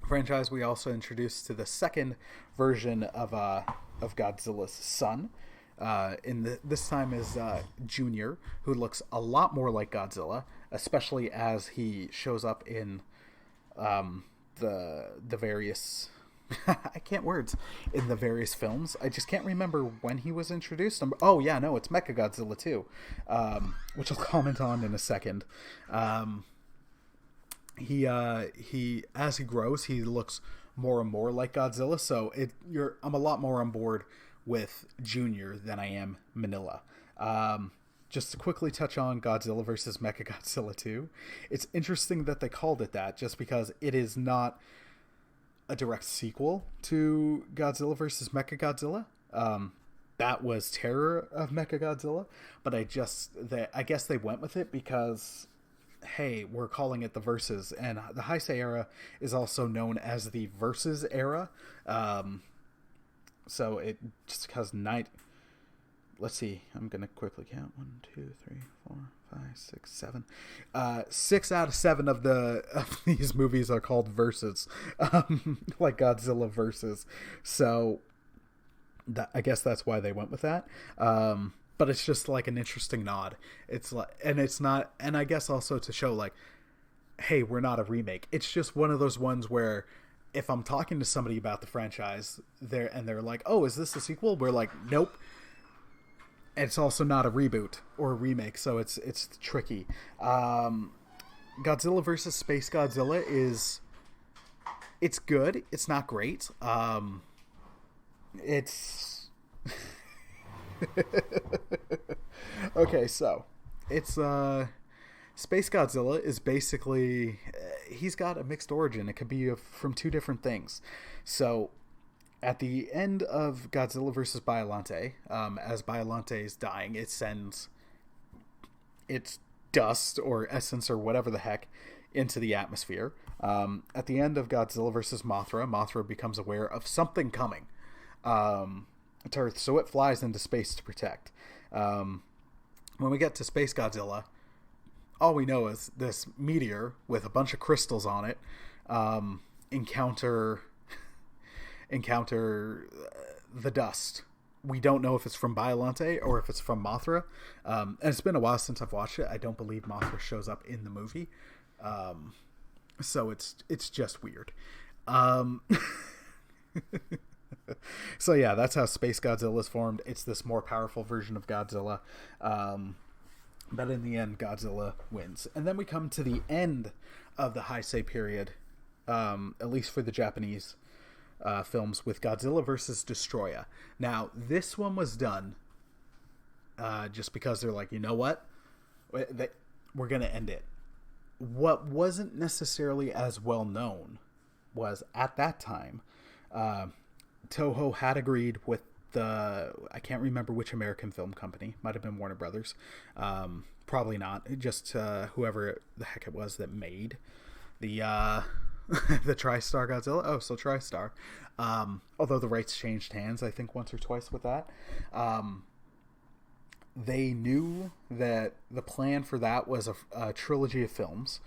franchise, we also introduced to the second version of Godzilla's son. This time is Junior, who looks a lot more like Godzilla, especially as he shows up in the various in the various films. I just can't remember when he was introduced. Oh yeah, no, it's Mechagodzilla 2, which I'll comment on in a second. He as he grows, he looks more and more like Godzilla. So I'm a lot more on board with Junior than I am Manila. Just to quickly touch on Godzilla vs. Mechagodzilla 2, it's interesting that they called it that, just because it is not a direct sequel to Godzilla vs. Mechagodzilla. That was Terror of Mechagodzilla, but I guess they went with it because, hey, we're calling it the Versus, and the Heisei era is also known as the Versus era. So it just because let's see, I'm gonna quickly count 1, 2, 3, 4, 5, 6, 7. 6 out of 7 of these movies are called Versus, like Godzilla Versus. So I guess that's why they went with that. But it's just like an interesting nod. It's like, and it's not, and I guess also to show like, hey, we're not a remake. It's just one of those ones where if I'm talking to somebody about the franchise, they're like, oh, is this a sequel? We're like, nope. It's also not a reboot or a remake, so it's tricky. Godzilla vs. Space Godzilla it's good. It's not great. It's okay, so it's Space Godzilla is basically he's got a mixed origin. It could be from two different things. So at the end of Godzilla vs. Biollante, as Biollante is dying, it sends its dust or essence or whatever the heck into the atmosphere. At the end of Godzilla vs. Mothra becomes aware of something coming to Earth, so it flies into space to protect. When we get to Space Godzilla, all we know is this meteor with a bunch of crystals on it encounter the dust. We don't know if it's from Biollante or if it's from Mothra. And it's been a while since I've watched it. I don't believe Mothra shows up in the movie. So it's just weird. So yeah, that's how Space Godzilla is formed. It's this more powerful version of Godzilla. But in the end, Godzilla wins. And then we come to the end of the Heisei period, at least for the Japanese films, with Godzilla vs. Destroya. Now, this one was done just because they're like, you know what? We're going to end it. What wasn't necessarily as well known was, at that time, Toho had agreed with I can't remember which American film company, might have been Warner Brothers, probably not, just whoever the heck it was that made the The TriStar Godzilla. Oh, so TriStar. Although the rights changed hands, I think once or twice with that. They knew that the plan for that was a trilogy of films.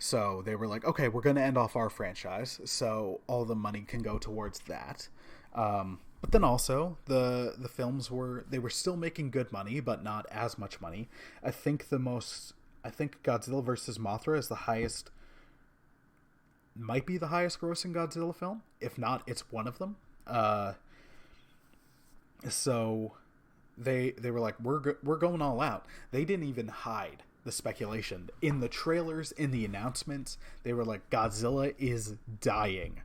So they were like, okay, we're going to end off our franchise, so all the money can go towards that. But then also the films were still making good money, but not as much money. I think Godzilla versus Mothra is might be the highest grossing Godzilla film. If not, it's one of them. So they were like, we're going all out. They didn't even hide the speculation in the trailers, in the announcements. They were like, Godzilla is dying,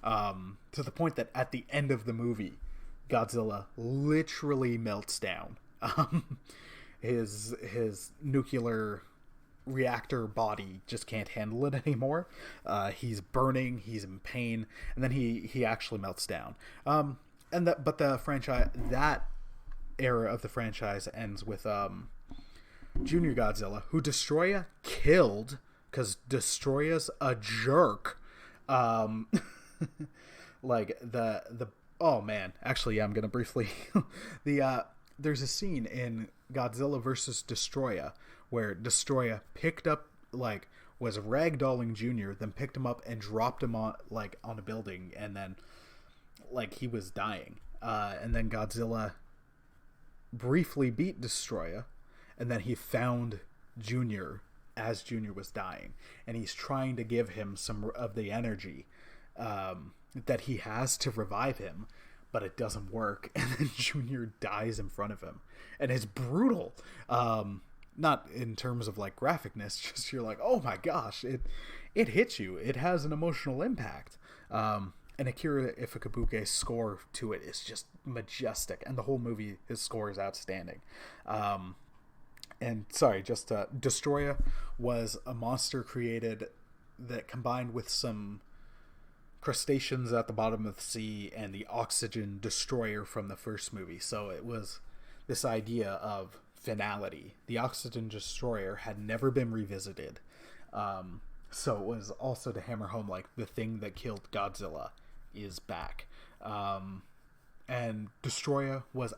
to the point that at the end of the movie, Godzilla literally melts down. His nuclear reactor body just can't handle it anymore. He's burning, he's in pain, and then he actually melts down. But the franchise, that era of the franchise ends with Junior Godzilla, who Destroya killed because Destroya's a jerk. Like oh man, actually, yeah, I'm gonna briefly there's a scene in Godzilla versus Destroya where Destroya was ragdolling Junior, then picked him up and dropped him on a building, and then he was dying. And then Godzilla briefly beat Destroya, and then he found Junior as Junior was dying, and he's trying to give him some of the energy that he has to revive him, but it doesn't work, and then Junior dies in front of him, and it's brutal. Not in terms of graphicness, just you're like, oh my gosh, it hits you. It has an emotional impact. And Akira Ifukabuke's score to it is just majestic, and the whole movie, his score is outstanding. And sorry, Destroya was a monster created that combined with some crustaceans at the bottom of the sea and the oxygen destroyer from the first movie. So it was this idea of finality. The oxygen destroyer had never been revisited. So it was also to hammer home the thing that killed Godzilla is back. And Destroya was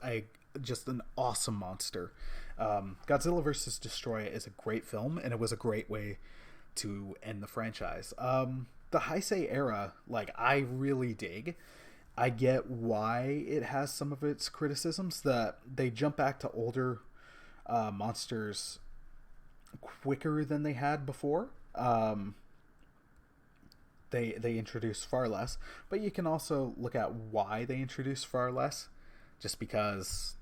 just an awesome monster. Godzilla vs. Destroya is a great film, and it was a great way to end the franchise. The Heisei era, I really dig. I get why it has some of its criticisms, that they jump back to older monsters quicker than they had before. They introduce far less, but you can also look at why they introduce far less, just because,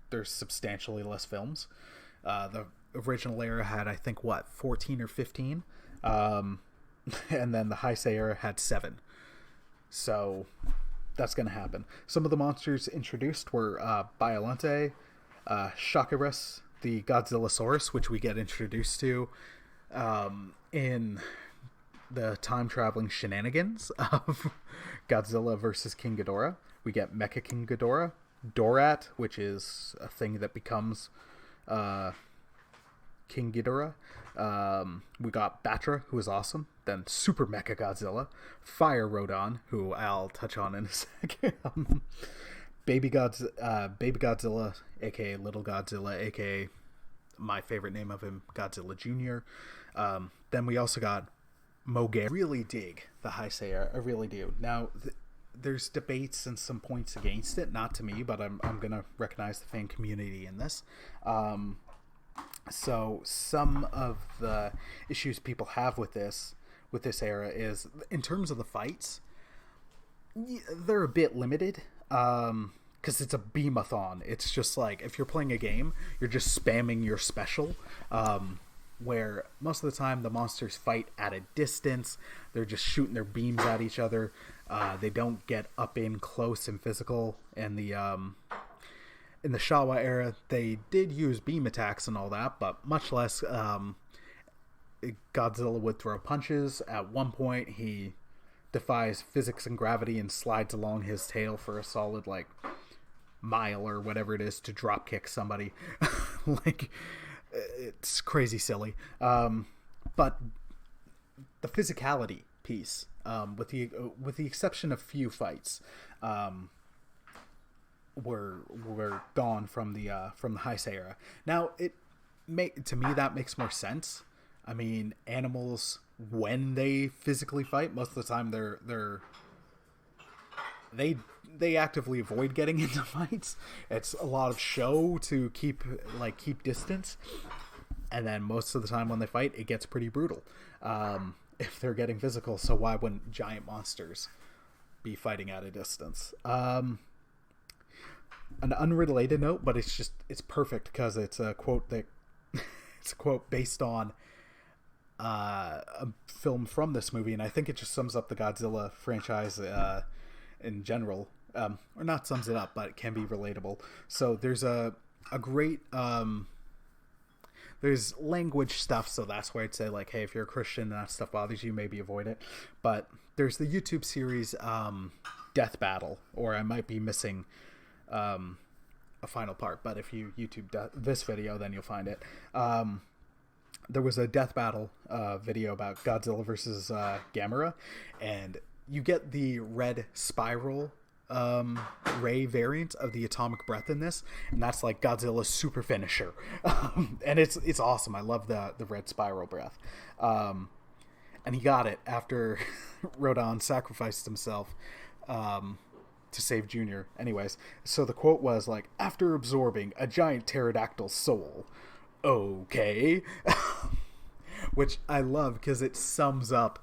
there's substantially less films. The original era had, I think, 14 or 15, and then the Heisei era had 7. So that's going to happen. Some of the monsters introduced were Biollante, Shakiris, the Godzillasaurus, which we get introduced to in the time-traveling shenanigans of Godzilla versus King Ghidorah. We get Mecha King Ghidorah, Dorat, which is a thing that becomes King Ghidorah. We got Batra, who is awesome. Then Super Mecha Godzilla, Fire Rodon, who I'll touch on in a second. Baby Godzilla, aka Little Godzilla, aka my favorite name of him, Godzilla Jr. Then we also got Mogai. I really dig the Heisei era. I really do. Now, there's debates and some points against it. Not to me, but I'm gonna recognize the fan community in this. So some of the issues people have with this era is, in terms of the fights, they're a bit limited. Because it's a beam-a-thon. It's just if you're playing a game, you're just spamming your special, where most of the time the monsters fight at a distance. They're just shooting their beams at each other. They don't get up in close and physical. And in the Showa era, they did use beam attacks and all that, but much less. Godzilla would throw punches. At one point, he defies physics and gravity and slides along his tail for a solid mile or whatever it is to drop kick somebody. It's crazy silly. But the physicality piece, with the exception of few fights, were gone from the Heisei era. Now to me that makes more sense. I mean, animals, when they physically fight, most of the time they actively avoid getting into fights. It's a lot of show to keep distance, and then most of the time when they fight, it gets pretty brutal if they're getting physical. So why wouldn't giant monsters be fighting at a distance? An unrelated note, but it's perfect because it's a quote based on a film from this movie, and I think it just sums up the Godzilla franchise in general, or not sums it up, but it can be relatable. So there's a great there's language stuff, so that's why I'd say, like, hey, if you're a Christian and that stuff bothers you, maybe avoid it. But there's the YouTube series Death Battle, or I might be missing a final part, but if you YouTube this video, then you'll find it. There was a Death Battle video about Godzilla versus Gamera, and you get the red spiral ray variant of the atomic breath in this, and that's like Godzilla's super finisher. And it's awesome. I love the red spiral breath. And he got it after Rodan sacrificed himself to save Junior. Anyways, so the quote was like, after absorbing a giant pterodactyl soul, okay. Which I love because it sums up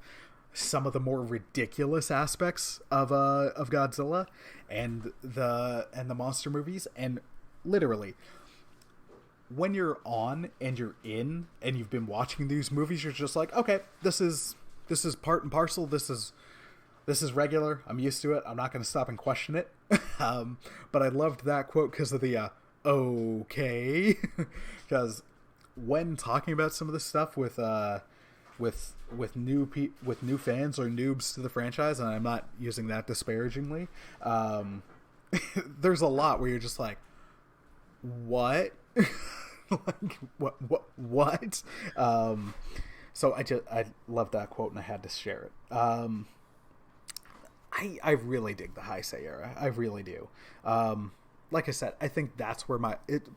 some of the more ridiculous aspects of Godzilla and the monster movies. And literally, when you're on and you're in and you've been watching these movies, you're just like, okay, this is part and parcel. This is regular. I'm used to it. I'm not going to stop and question it. But I loved that quote because of the okay. Because when talking about some of this stuff with new fans or noobs to the franchise, and I'm not using that disparagingly, there's a lot where you're just like, what? Like, what? So I love that quote, and I had to share it. I really dig the Heisei era. I really do. Like I said, I think that's where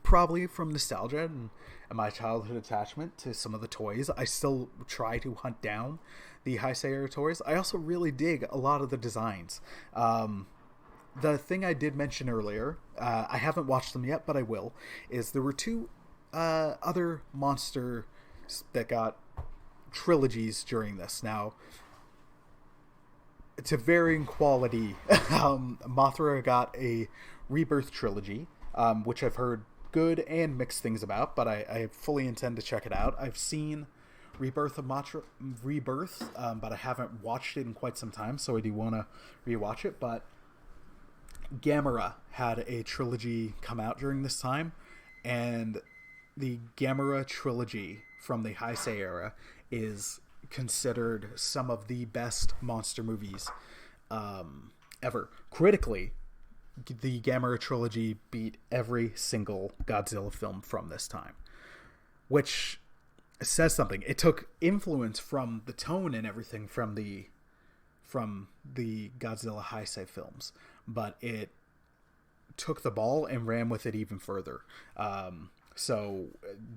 probably from nostalgia and my childhood attachment to some of the toys, I still try to hunt down the Heisei era toys. I also really dig a lot of the designs. The thing I did mention earlier, I haven't watched them yet, but I will, is there were two other monsters that got trilogies during this. Now, to varying quality, Mothra got a Rebirth trilogy, which I've heard good and mixed things about, but I fully intend to check it out. I've seen Rebirth, but I haven't watched it in quite some time, so I do want to rewatch it. But Gamera had a trilogy come out during this time, and the Gamera trilogy from the Heisei era is considered some of the best monster movies ever. Critically, the Gamera trilogy beat every single Godzilla film from this time, which says something. It took influence from the tone and everything from the Godzilla Heisei films, but it took the ball and ran with it even further. So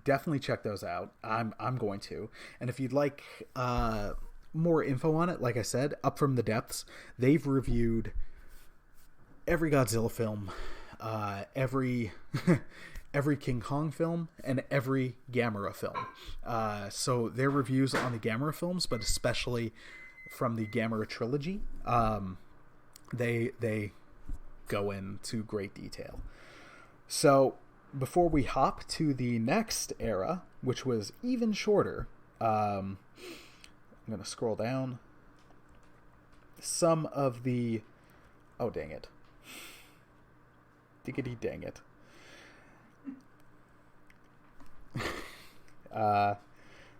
definitely check those out. I'm going to. And if you'd like more info on it, like I said, Up From the Depths, they've reviewed every Godzilla film, every King Kong film, and every Gamera film. So their reviews on the Gamera films, but especially from the Gamera trilogy, they go into great detail. So before we hop to the next era, which was even shorter, I'm going to scroll down. Some of the... Oh, dang it. Diggity dang it.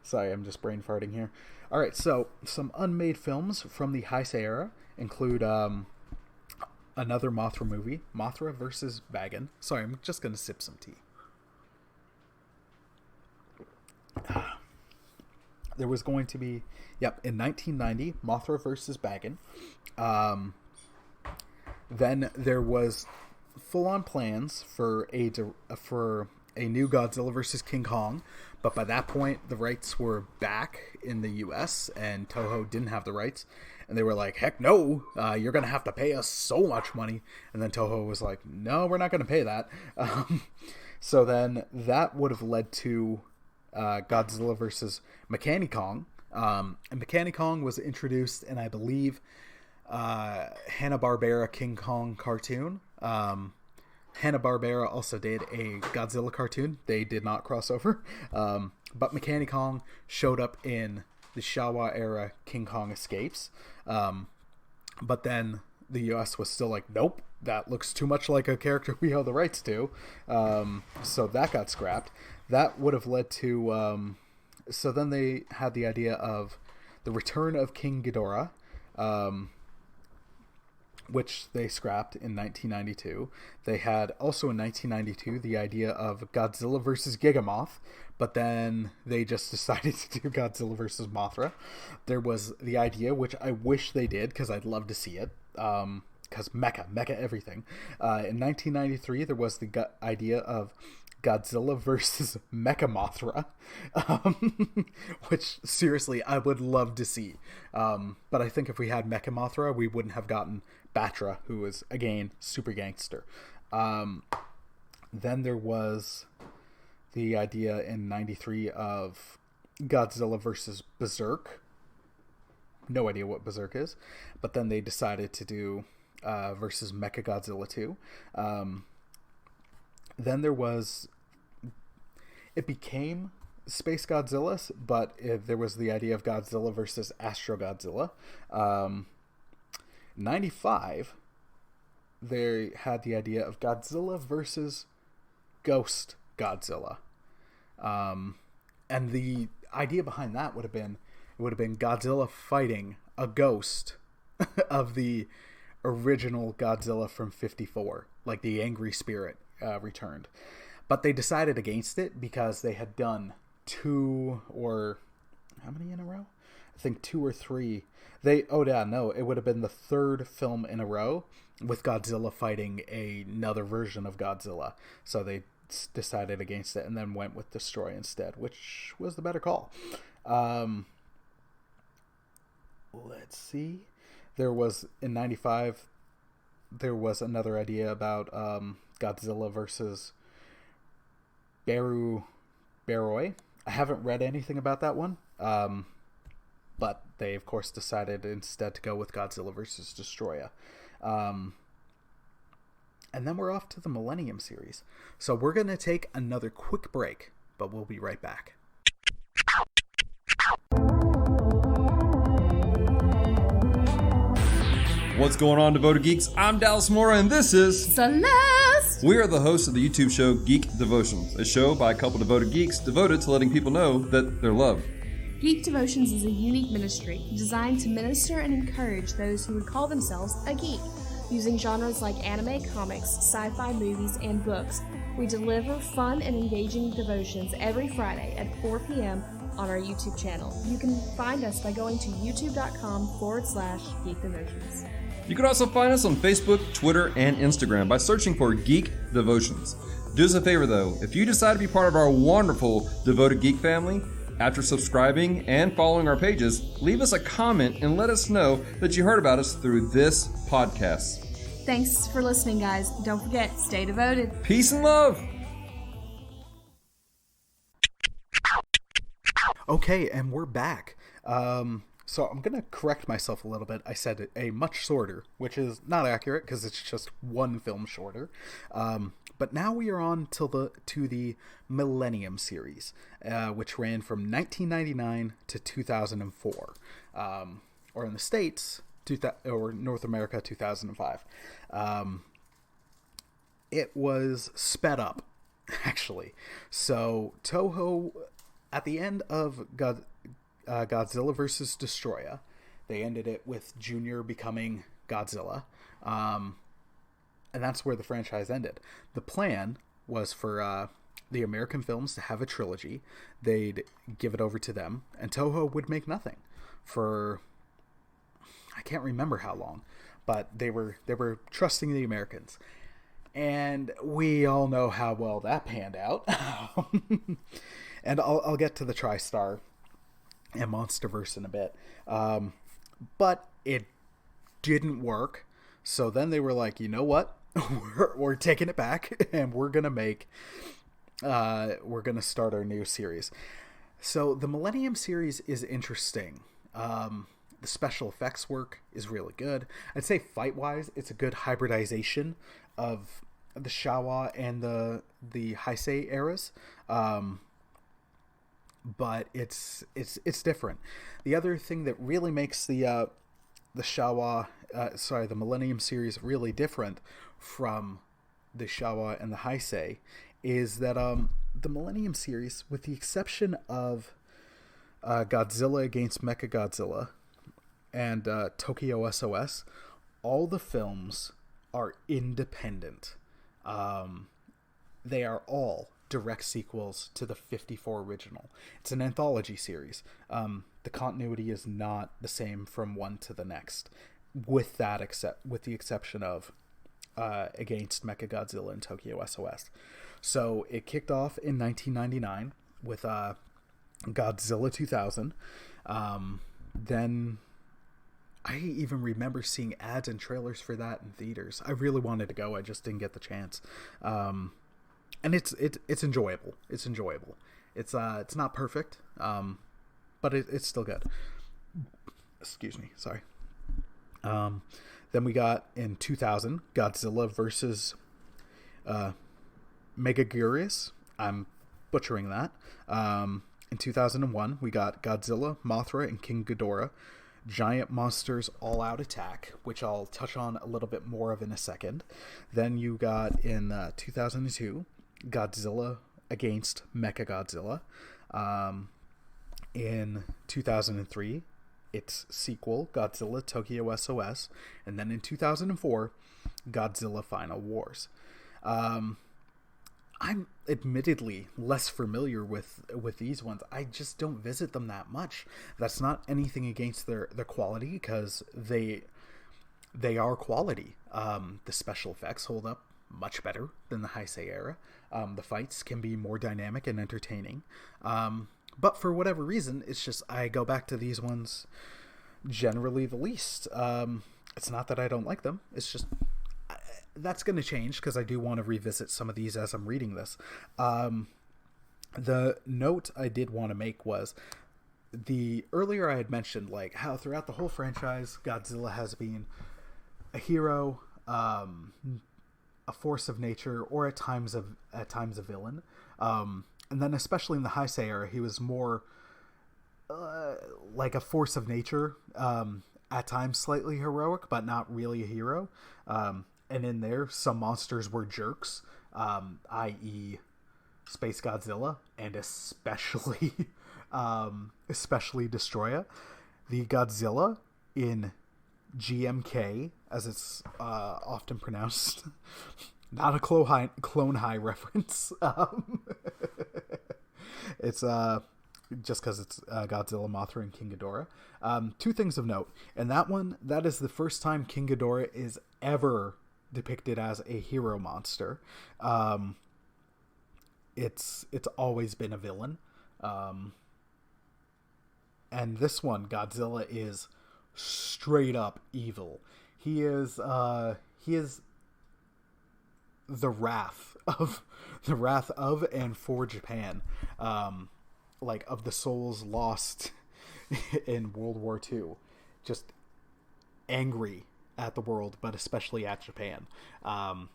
Sorry, I'm just brain farting here. Alright, so some unmade films from the Heisei era include another Mothra movie, Mothra vs. Bagan. Sorry, I'm just going to sip some tea. There was going to be, in 1990, Mothra versus Bagan. Then there was full-on plans for a new Godzilla versus King Kong, but by that point, the rights were back in the U.S., and Toho didn't have the rights. And they were like, heck no, you're going to have to pay us so much money. And then Toho was like, no, we're not going to pay that. So then that would have led to Godzilla versus Mechanicong. And Mechanicong was introduced in, I believe, Hanna-Barbera King Kong cartoon. Hanna-Barbera also did a Godzilla cartoon. They did not cross over. But Mechanicong showed up in the Showa era King Kong Escapes. But then the US was still like, nope, that looks too much like a character we owe the rights to. So that got scrapped. That would have led to... so then they had the idea of the return of King Ghidorah, which they scrapped in 1992. They had also in 1992 the idea of Godzilla versus Gigamoth, but then they just decided to do Godzilla versus Mothra. There was the idea, which I wish they did because I'd love to see it, because mecha everything. In 1993 there was the idea of Godzilla versus Mecha Mothra, which seriously I would love to see. But I think if we had Mecha Mothra, we wouldn't have gotten Batra, who is again super gangster. Then there was the idea in '93 of Godzilla versus Berserk. No idea what Berserk is, but then they decided to do versus Mecha Godzilla 2. Then there was... It became Space Godzilla, but there was the idea of Godzilla versus Astro Godzilla. 95, they had the idea of Godzilla versus Ghost Godzilla. And the idea behind that would have been Godzilla fighting a ghost of the original Godzilla from 54, like the angry spirit returned. But they decided against it because they had done 2 or... How many in a row? I think 2 or 3. It would have been the 3rd film in a row with Godzilla fighting another version of Godzilla. So they decided against it and then went with Destroy instead, which was the better call. Let's see. There was, in 95, there was another idea about Godzilla versus Baroi. I haven't read anything about that one, but they of course decided instead to go with Godzilla versus Destroya. And then we're off to the Millennium series. So we're going to take another quick break, but we'll be right back. What's going on, Devoted Geeks? I'm Dallas Mora, and this is Celeste! We are the hosts of the YouTube show Geek Devotions, a show by a couple devoted geeks devoted to letting people know that they're loved. Geek Devotions is a unique ministry designed to minister and encourage those who would call themselves a geek. Using genres like anime, comics, sci-fi movies, and books, we deliver fun and engaging devotions every Friday at 4 p.m. on our YouTube channel. You can find us by going to youtube.com/Geek Devotions. You can also find us on Facebook, Twitter, and Instagram by searching for Geek Devotions. Do us a favor though, if you decide to be part of our wonderful Devoted Geek family, after subscribing and following our pages, leave us a comment and let us know that you heard about us through this podcast. Thanks for listening, guys. Don't forget, stay devoted. Peace and love! Okay, and we're back. So I'm going to correct myself a little bit. I said a much shorter, which is not accurate because it's just one film shorter. But now we are on to the Millennium series, which ran from 1999 to 2004, or in the States, or North America, 2005. It was sped up, actually. So Toho, at the end of Godzilla vs. Destroya, they ended it with Junior becoming Godzilla, and that's where the franchise ended. The plan was for the American films to have a trilogy. They'd give it over to them, and Toho would make nothing for I can't remember how long, but they were trusting the Americans. And we all know how well that panned out. And I'll get to the TriStar and MonsterVerse in a bit. But it didn't work. So then they were like, you know what? we're taking it back, and we're going to start our new series. So the Millennium series is interesting. The special effects work is really good. I'd say fight-wise, it's a good hybridization of the Showa and the Heisei eras. But it's different. The other thing that really makes the Millennium series really different from the Showa and the Heisei is that the Millennium series, with the exception of Godzilla against Mechagodzilla and Tokyo SOS, all the films are independent. They are all direct sequels to the 54 original. It's an anthology series. The continuity is not the same from one to the next, with the exception of against Mechagodzilla and Tokyo SOS. So it kicked off in 1999 with Godzilla 2000. Then I even remember seeing ads and trailers for that in theaters. I really wanted to go. I just didn't get the chance. And it's enjoyable. It's enjoyable. It's not perfect, but it's still good. Excuse me. Sorry. Then we got in 2000 Godzilla versus Megaguirus. I'm butchering that. In 2001 we got Godzilla, Mothra, and King Ghidorah. Giant Monsters All-Out Attack, which I'll touch on a little bit more of in a second. Then you got in 2002 Godzilla against Mechagodzilla. In 2003, its sequel, Godzilla Tokyo SOS. And then in 2004, Godzilla Final Wars. I'm admittedly less familiar with these ones. I just don't visit them that much. That's not anything against their quality, because they are quality. The special effects hold up much better than the Heisei era. The fights can be more dynamic and entertaining. But for whatever reason, it's just I go back to these ones generally the least. It's not that I don't like them. It's just that's going to change, because I do want to revisit some of these as I'm reading this. The note I did want to make was earlier I had mentioned like how throughout the whole franchise, Godzilla has been a hero, a force of nature, or at times a villain. And then especially in the Heisei era, he was more like a force of nature, at times slightly heroic, but not really a hero. And in there, some monsters were jerks, i.e. Space Godzilla, and especially Destroya. The Godzilla in GMK, as it's often pronounced, not a Clone High reference. It's just because it's Godzilla, Mothra, and King Ghidorah. Two things of note. And that is the first time King Ghidorah is ever depicted as a hero monster. It's always been a villain. And this one, Godzilla, is straight up evil. He is the wrath of and for Japan. Like of the souls lost in World War II. Just angry at the world, but especially at Japan.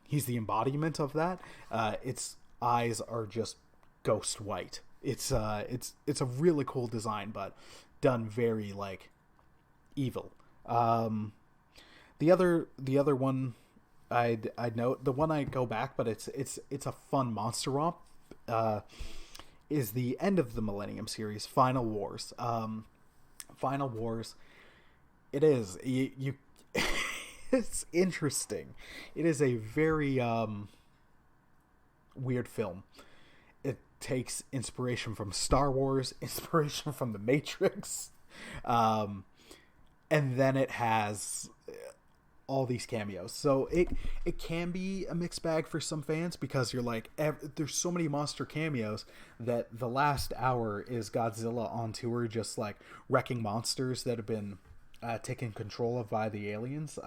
He's the embodiment of that. Its eyes are just ghost white. It's a really cool design, but done very like evil. The other one I'd note, the one I go back, but it's a fun monster romp, is the end of the Millennium series, Final Wars. Final Wars, it is you it's interesting. It is a very weird film. takes inspiration from Star Wars, inspiration from The Matrix, and then it has all these cameos. So it can be a mixed bag for some fans, because you're like, there's so many monster cameos that the last hour is Godzilla on tour, just like wrecking monsters that have been taken control of by the aliens.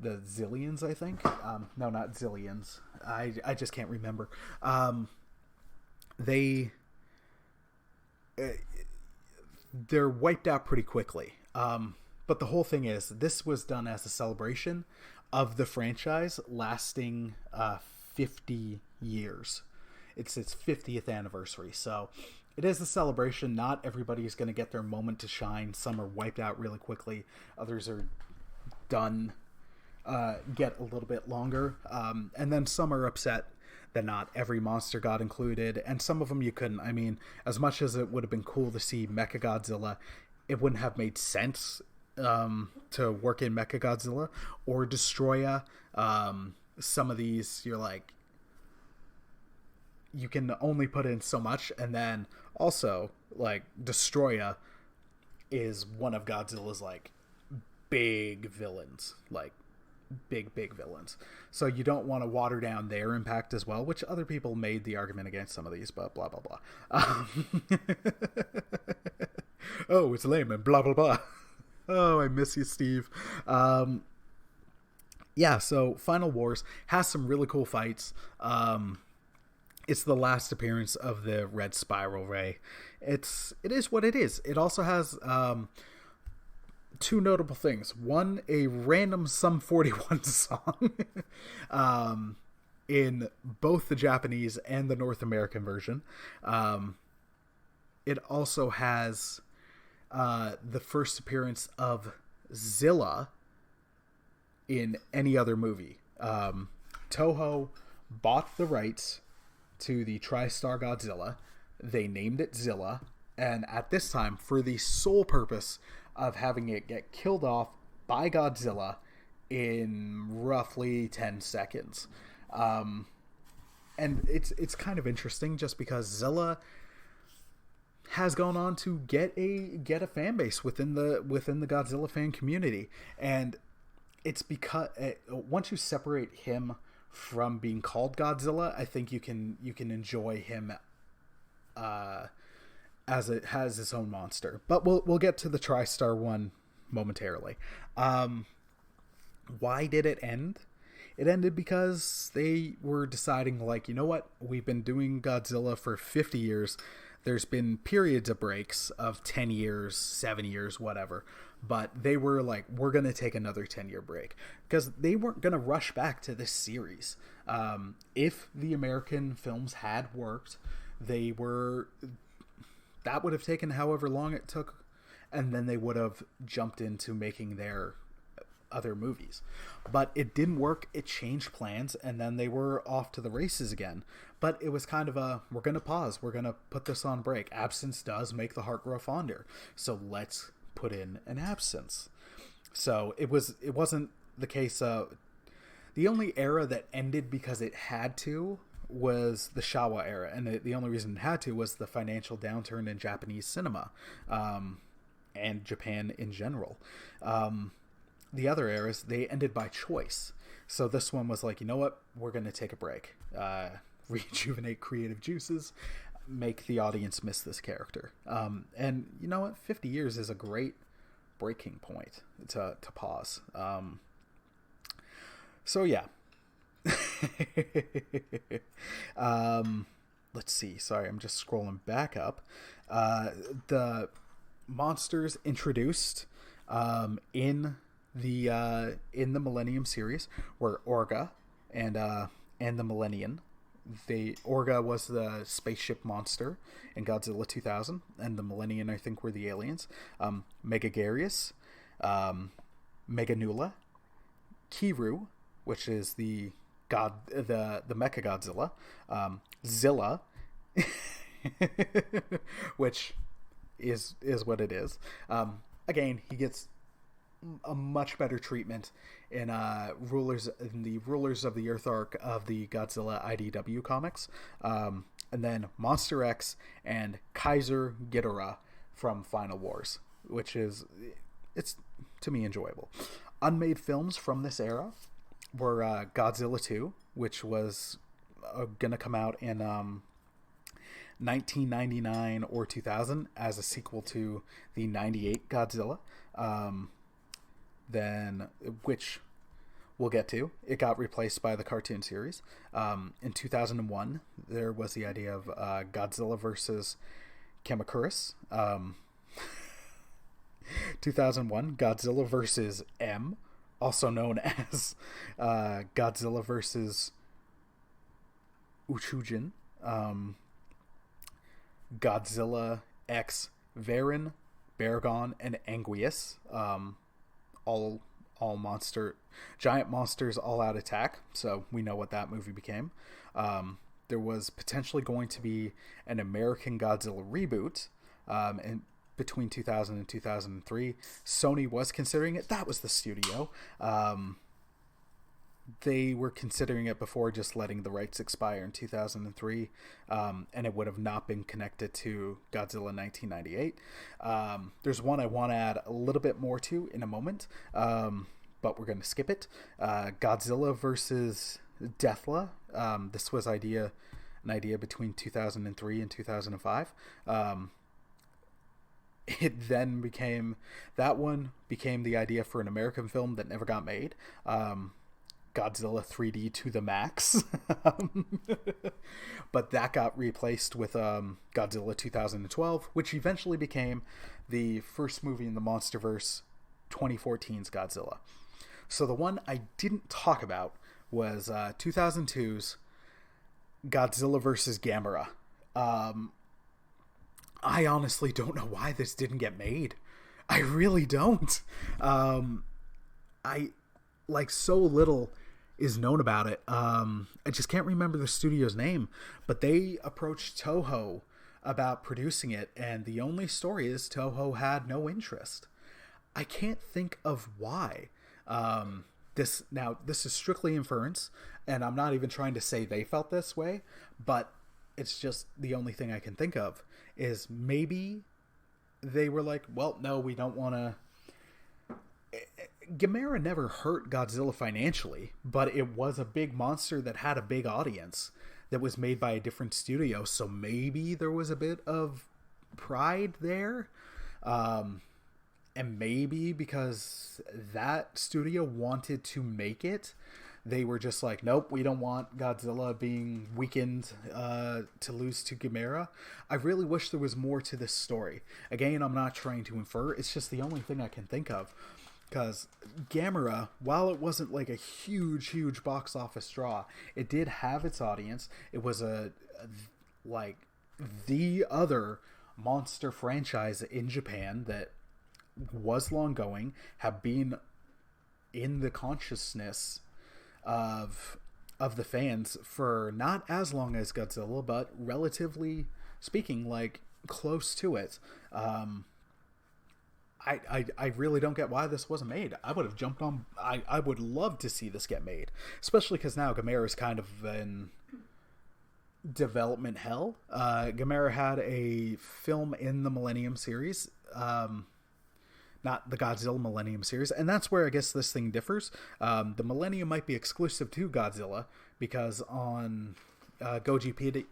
The Zillions, I think. No, not Zillions. I just can't remember. They're wiped out pretty quickly. But the whole thing is, this was done as a celebration of the franchise lasting 50 years. It's its 50th anniversary. So it is a celebration. Not everybody's going to get their moment to shine. Some are wiped out really quickly. Others are done, get a little bit longer. And then some are upset that not every monster got included. And some of them you couldn't. I mean, as much as it would have been cool to see Mechagodzilla, it wouldn't have made sense to work in Mechagodzilla or Destroya. Some of these, you're like, you can only put in so much. And then also, like, Destroya is one of Godzilla's, like, big villains. Like, big villains. So you don't want to water down their impact as well, which other people made the argument against some of these, but blah, blah, blah. Oh, it's lame and blah, blah, blah. Oh, I miss you, Steve. Yeah, so Final Wars has some really cool fights. It's the last appearance of the Red Spiral Ray. It is what it is. It also has two notable things. One, a random Sum 41 song in both the Japanese and the North American version. It also has the first appearance of Zilla in any other movie. Toho bought the rights to the TriStar Godzilla. They named it Zilla, and at this time, for the sole purpose of having it get killed off by Godzilla in roughly 10 seconds. And it's kind of interesting just because Zilla has gone on to get a fan base within the Godzilla fan community, and it's because once you separate him from being called Godzilla, I think you can enjoy him as it has its own monster. But we'll get to the TriStar one momentarily. Why did it end? It ended because they were deciding, like, you know what? We've been doing Godzilla for 50 years. There's been periods of breaks of 10 years, 7 years, whatever. But they were like, we're going to take another 10-year break. Because they weren't going to rush back to this series. If the American films had worked, that would have taken however long it took. And then they would have jumped into making their other movies. But it didn't work. It changed plans, and then they were off to the races again. But it was kind of we're going to pause. We're going to put this on break. Absence does make the heart grow fonder. So let's put in an absence. So it wasn't the case of the only era that ended because it had to was the Showa era. And the only reason it had to was the financial downturn in Japanese cinema, and Japan in general. The other eras, they ended by choice. So this one was like, you know what? We're going to take a break. Rejuvenate creative juices. Make the audience miss this character. And you know what? 50 years is a great breaking point to pause. So yeah. Let's see. Sorry, I'm just scrolling back up. The monsters introduced in the Millennium series were Orga and the Millennium. Orga was the spaceship monster in Godzilla 2000, and the Millennium, I think, were the aliens. Megagarius, Meganula, Kiru, which is the Mechagodzilla, Zilla, which is what it is. Again, he gets a much better treatment in the Rulers of the Earth arc of the Godzilla IDW comics. and then Monster X and Kaiser Ghidorah from Final Wars, which is, it's to me enjoyable. Unmade films from this era were Godzilla 2, which was going to come out in 1999 or 2000 as a sequel to the 98 Godzilla, then which we'll get to. It got replaced by the cartoon series. In 2001, there was the idea of Godzilla versus Kamacuras. 2001, Godzilla versus M, also known as Godzilla versus Uchujin. Godzilla X Varan, Baragon, and Anguius. All giant monsters all out attack. So we know what that movie became. There was potentially going to be an American Godzilla reboot, and between 2000 and 2003, Sony was considering it. That was the studio. They were considering it before just letting the rights expire in 2003, and it would have not been connected to Godzilla 1998. There's one I want to add a little bit more to in a moment, but we're going to skip it. Godzilla versus Deathla. This was an idea between 2003 and 2005. It then became the idea for an American film that never got made. Godzilla 3D to the max. But that got replaced with Godzilla 2012, which eventually became the first movie in the MonsterVerse, 2014's Godzilla. So the one I didn't talk about was 2002's Godzilla vs. Gamera. I honestly don't know why this didn't get made. I really don't. So little is known about it. I just can't remember the studio's name, but they approached Toho about producing it, and the only story is Toho had no interest. I can't think of why. This is strictly inference, and I'm not even trying to say they felt this way, but it's just the only thing I can think of is maybe they were like, well, no, we don't want to. Gamera never hurt Godzilla financially, but it was a big monster that had a big audience that was made by a different studio, so maybe there was a bit of pride there. And maybe because that studio wanted to make it, they were just like, nope, we don't want Godzilla being weakened to lose to Gamera. I really wish there was more to this story. Again, I'm not trying to infer. It's just the only thing I can think of. Because Gamera, while it wasn't like a huge box office draw, it did have its audience. It was the other monster franchise in Japan that was long going, have been in the consciousness of the fans for not as long as Godzilla, but relatively speaking, like close to it. I really don't get why this wasn't made. I would have jumped on. I would love to see this get made, especially because now Gamera is kind of in development hell. Gamera had a film in the Millennium series, not the Godzilla Millennium series, and that's where I guess this thing differs. The Millennium might be exclusive to Godzilla because on Gojipedia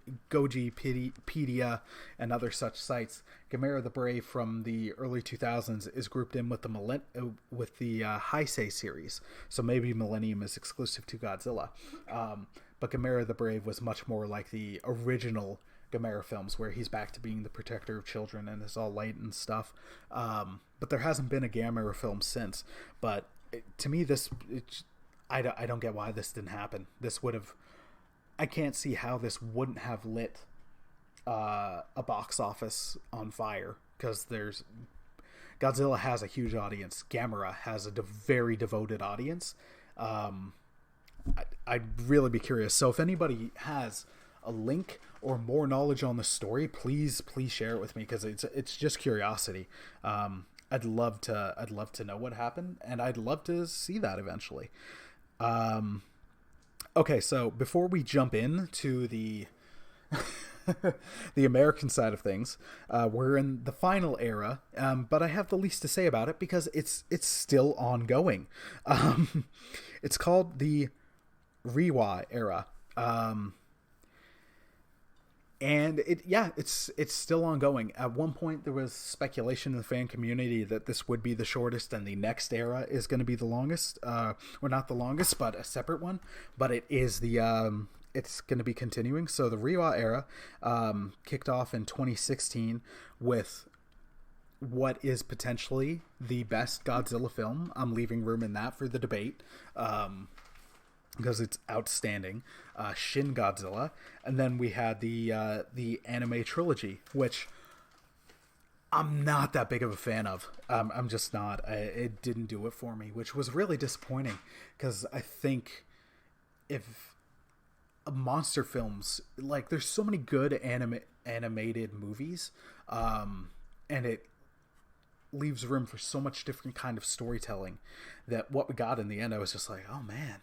and other such sites, Gamera the Brave from the early 2000s is grouped in with the Heisei series, so maybe Millennium is exclusive to Godzilla. But Gamera the Brave was much more like the original Gamera films, where he's back to being the protector of children and is all light and stuff. But there hasn't been a Gamera film since. But to me, I don't get why this didn't happen. This would have. I can't see how this wouldn't have lit a box office on fire, because Godzilla has a huge audience. Gamera has a very devoted audience. I'd really be curious. So if anybody has a link or more knowledge on the story, please share it with me, because it's just curiosity. I'd love to know what happened, and I'd love to see that eventually. Okay, so before we jump into the the American side of things. We're in the final era, but I have the least to say about it because it's still ongoing. It's called the Reiwa era. And it's still ongoing. At one point, there was speculation in the fan community that this would be the shortest, and the next era is going to be the longest. Or not the longest, but a separate one. But it is it's going to be continuing. So the Reiwa era kicked off in 2016 with what is potentially the best Godzilla film. I'm leaving room in that for the debate. Because it's outstanding, Shin Godzilla, and then we had the anime trilogy, which I'm not that big of a fan of. I'm just not. It didn't do it for me, which was really disappointing, because I think if monster films, like, there's so many good animated movies, and it leaves room for so much different kind of storytelling, that what we got in the end, I was just like, oh man.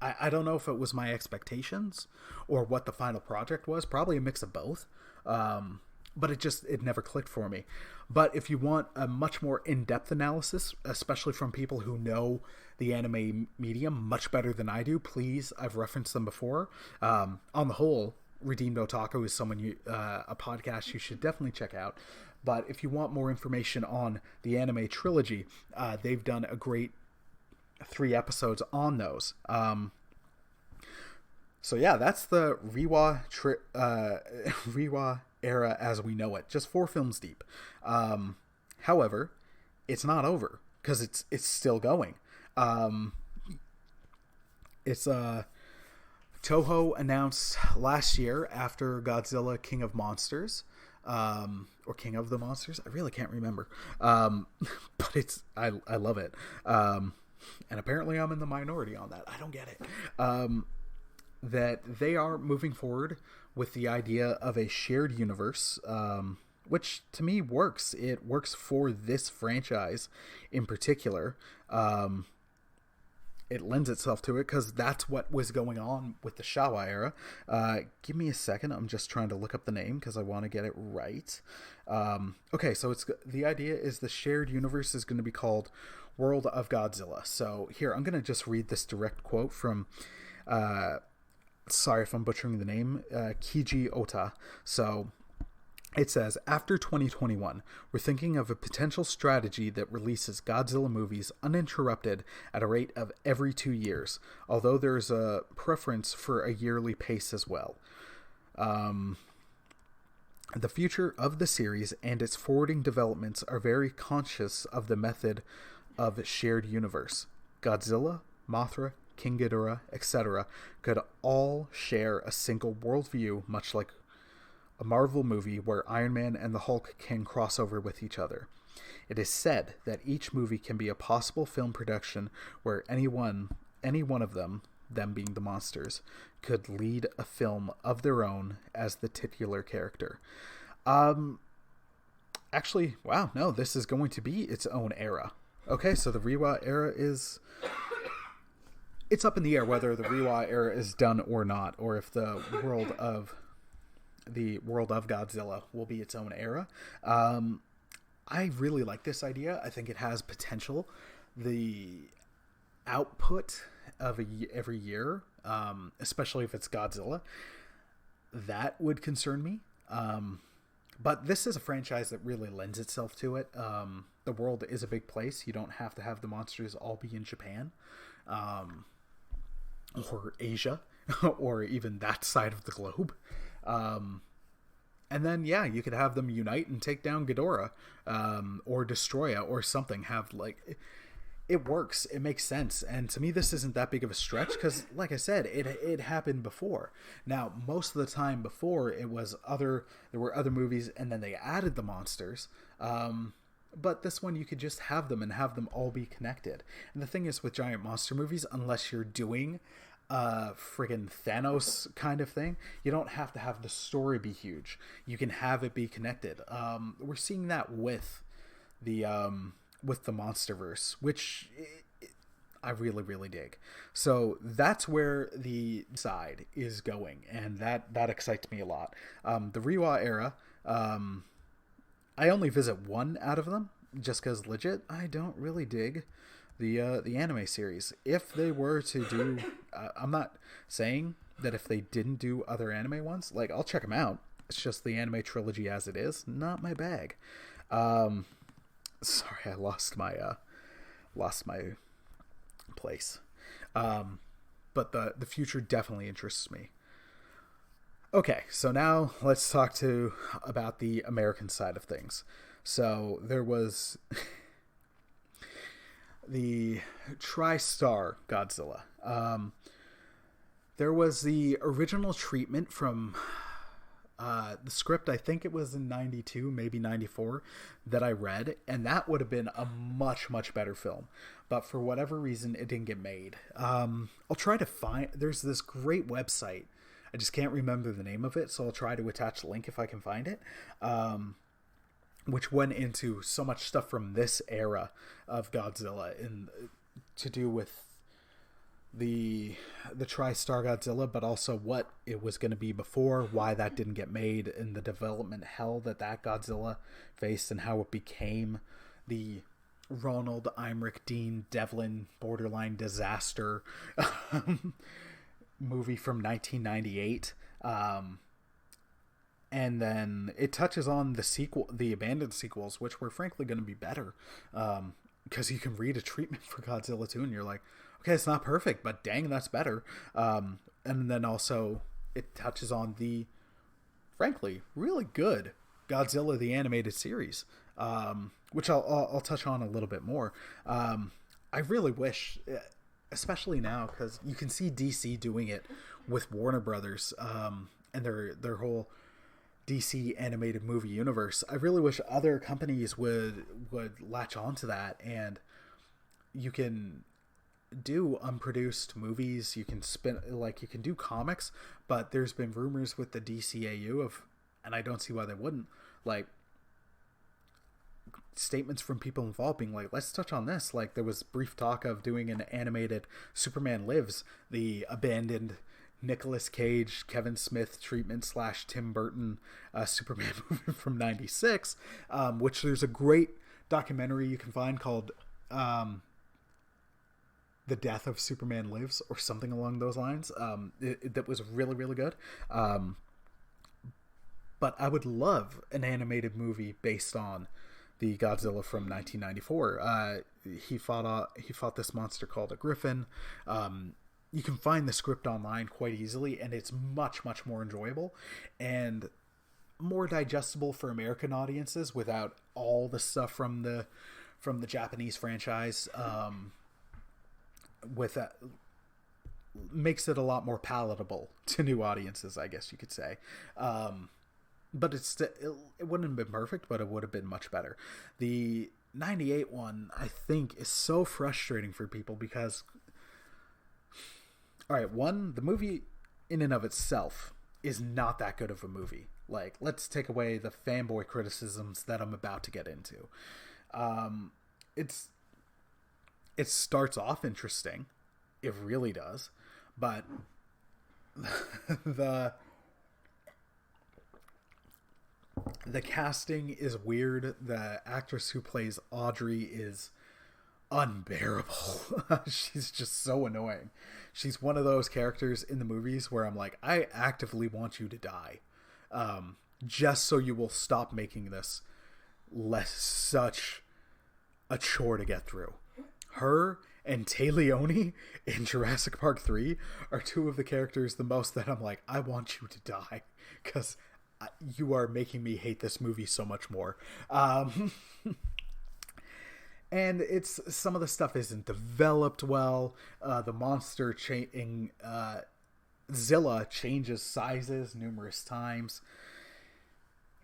I don't know if it was my expectations or what the final project was. Probably a mix of both. But it never clicked for me. But if you want a much more in-depth analysis, especially from people who know the anime medium much better than I do, please, I've referenced them before. On the whole, Redeemed Otaku is a podcast you should definitely check out. But if you want more information on the anime trilogy, they've done a great 3 episodes on those. So yeah, that's the Reiwa era as we know it. Just 4 films deep. However, it's not over because it's still going. Toho announced last year after Godzilla King of Monsters, or King of the Monsters. I really can't remember. But I love it. And apparently I'm in the minority on that. I don't get it. That they are moving forward with the idea of a shared universe, which to me works. It works for this franchise in particular. It lends itself to it because that's what was going on with the Showa era. Give me a second. I'm just trying to look up the name because I want to get it right. Okay, so the idea is the shared universe is going to be called World of Godzilla. So here, I'm going to just read this direct quote from, sorry if I'm butchering the name, Kiji Ota. So it says, after 2021, we're thinking of a potential strategy that releases Godzilla movies uninterrupted at a rate of every 2 years, although there's a preference for a yearly pace as well. The future of the series and its forwarding developments are very conscious of the method of shared universe. Godzilla, Mothra, King Ghidorah, etc. could all share a single worldview, much like a Marvel movie where Iron Man and the Hulk can cross over with each other. It is said that each movie can be a possible film production where any one of them being the monsters, could lead a film of their own as the titular character. Actually, wow, no, this is going to be its own era. Okay, so the Reiwa era it's up in the air whether the Reiwa era is done or not, or if the world of Godzilla will be its own era. I really like this idea. I think it has potential. The output of every year, especially if it's Godzilla, that would concern me. But this is a franchise that really lends itself to it. The world is a big place. You don't have to have the monsters all be in Japan, or Asia, or even that side of the globe. And then, yeah, you could have them unite and take down Ghidorah, or Destroya, or something. It works. It makes sense. And to me, this isn't that big of a stretch because, like I said, it happened before. Now, most of the time before, there were other movies, and then they added the monsters. But this one, you could just have them and have them all be connected. And the thing is with giant monster movies, unless you're doing friggin' Thanos kind of thing, you don't have to have the story be huge. You can have it be connected. We're seeing that with the MonsterVerse, which I really, really dig. So that's where the side is going, and that excites me a lot. The Reiwa era, I only visit one out of them, just because legit, I don't really dig the anime series. If they were to do, I'm not saying that if they didn't do other anime ones, like, I'll check them out. It's just the anime trilogy as it is, not my bag. Sorry, I lost my place. But the future definitely interests me. Okay, so now let's talk about the American side of things. So there was the TriStar Godzilla. There was the original treatment from the script, I think it was in 92, maybe 94, that I read, and that would have been a much, much better film. But for whatever reason, it didn't get made. I'll try to find... There's this great website. I just can't remember the name of it, so I'll try to attach a link if I can find it. Which went into so much stuff from this era of Godzilla to do with the TriStar Godzilla, but also what it was going to be before, why that didn't get made, and the development hell that Godzilla faced, and how it became the Ronald Emmerich Dean Devlin borderline disaster movie from 1998. And then it touches on the abandoned sequels, which were frankly going to be better, because you can read a treatment for Godzilla 2 and you're like, okay, it's not perfect, but dang, that's better. And then also it touches on the, frankly, really good Godzilla the Animated Series, which I'll touch on a little bit more. I really wish, especially now, because you can see DC doing it with Warner Brothers and their whole DC animated movie universe. I really wish other companies would latch onto that, and you can do unproduced movies, you can do comics, but there's been rumors with the DCAU and I don't see why they wouldn't, like, statements from people involved being like, let's touch on this. Like, there was brief talk of doing an animated Superman Lives, the abandoned Nicolas Cage, Kevin Smith treatment / Tim Burton Superman movie from 96, which there's a great documentary you can find called The Death of Superman Lives, or something along those lines. That was really, really good. But I would love an animated movie based on the Godzilla from 1994. He fought this monster called a griffin. You can find the script online quite easily, and it's much, much more enjoyable and more digestible for American audiences without all the stuff from the Japanese franchise. With that, makes it a lot more palatable to new audiences, I guess you could say. But it wouldn't have been perfect, but it would have been much better. The 98 one, I think, is so frustrating for people because, all right, one, the movie in and of itself is not that good of a movie. Like, let's take away the fanboy criticisms that I'm about to get into. It starts off interesting. It really does. But the casting is weird. The actress who plays Audrey is unbearable. She's just so annoying. She's one of those characters in the movies where I'm like, I actively want you to die, just so you will stop making this such a chore to get through. Her and Tay Leone in Jurassic Park 3 are two of the characters the most that I'm like, I want you to die, because you are making me hate this movie so much more. And some of the stuff isn't developed well. The monster Zilla changes sizes numerous times.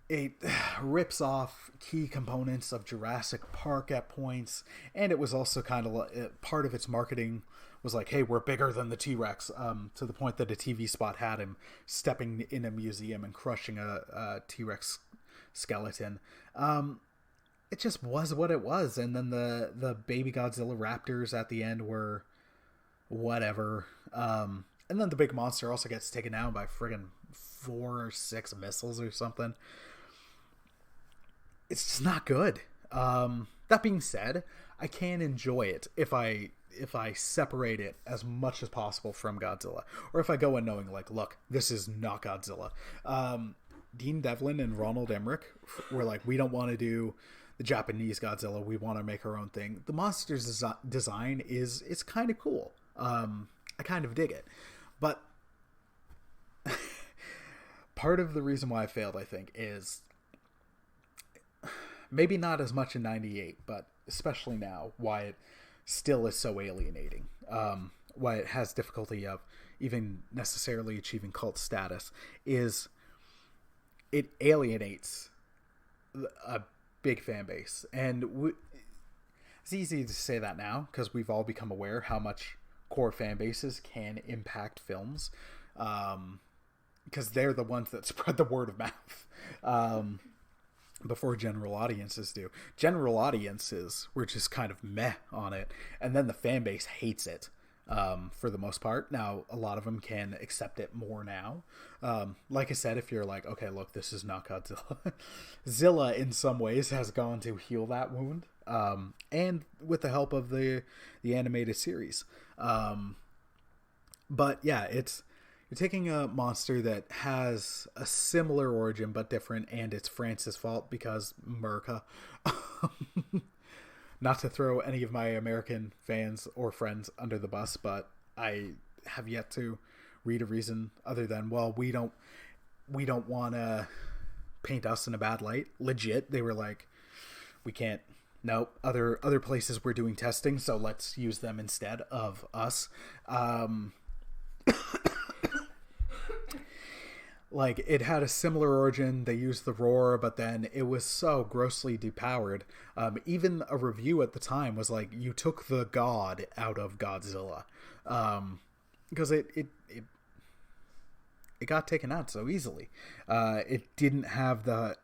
It rips off key components of Jurassic Park at points, and it was also kind of part of its marketing was like, hey, we're bigger than the T-Rex, to the point that a TV spot had him stepping in a museum and crushing a T-Rex skeleton. it just was what it was. And then the baby Godzilla raptors at the end were whatever. And then the big monster also gets taken down by friggin' 4 or 6 missiles or something. It's just not good. That being said, I can enjoy it if I separate it as much as possible from Godzilla, or if I go in knowing like, look, this is not Godzilla. Dean Devlin and Ronald Emmerich were like, we don't want to do the Japanese Godzilla. We want to make our own thing. The monster's design it's kind of cool. I kind of dig it, but part of the reason why I failed, I think, is maybe not as much in '98, but especially now, why it still is so alienating. Why it has difficulty of even necessarily achieving cult status is it alienates a big fan base. And it's easy to say that now because we've all become aware how much core fan bases can impact films, because they're the ones that spread the word of mouth before general audiences do. General audiences were just kind of meh on it, and then the fan base hates it for the most part. Now, a lot of them can accept it more now. Like I said, if you're like, okay, look, this is not Godzilla. Zilla, in some ways, has gone to heal that wound, and with the help of the animated series. But yeah, you're taking a monster that has a similar origin but different, and it's France's fault because America. Not to throw any of my American fans or friends under the bus, but I have yet to read a reason other than, well, we don't want to paint us in a bad light. Legit, they were like, we can't. Nope. Other places we're doing testing, so let's use them instead of us. Like, it had a similar origin. They used the roar, but then it was so grossly depowered. Even a review at the time was like, you took the god out of Godzilla. Because it got taken out so easily. It didn't have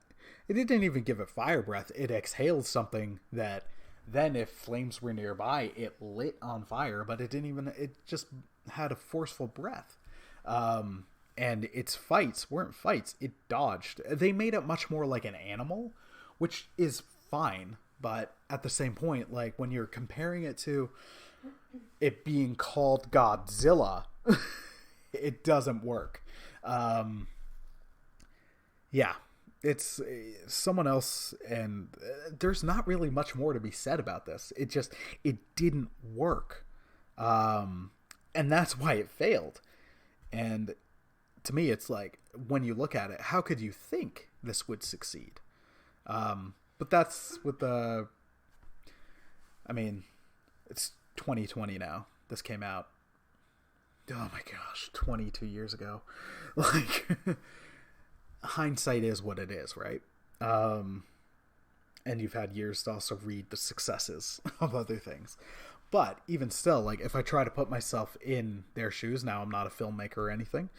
it didn't even give it fire breath. It exhaled something that then, if flames were nearby, it lit on fire, but it just had a forceful breath. And its fights weren't fights. It dodged. They made it much more like an animal, which is fine. But at the same point, like when you're comparing it to it being called Godzilla, it doesn't work. Yeah, it's someone else, and there's not really much more to be said about this. It didn't work. And that's why it failed. And to me, it's like, when you look at it, how could you think this would succeed? But that's with I mean, it's 2020 now. This came out, oh my gosh, 22 years ago. Like, hindsight is what it is, right? And you've had years to also read the successes of other things. But even still, like, if I try to put myself in their shoes, now I'm not a filmmaker or anything,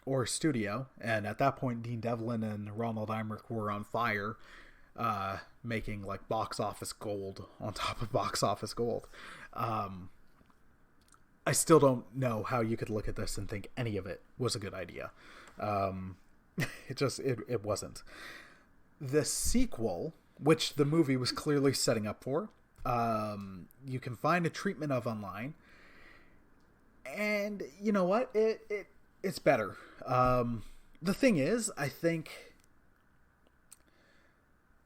or studio, and at that point Dean Devlin and Ronald Emmerich were on fire, making like box office gold on top of box office gold. I still don't know how you could look at this and think any of it was a good idea. It wasn't. The sequel, which the movie was clearly setting up for, you can find a treatment of online, and you know what, it's better. The thing is, I think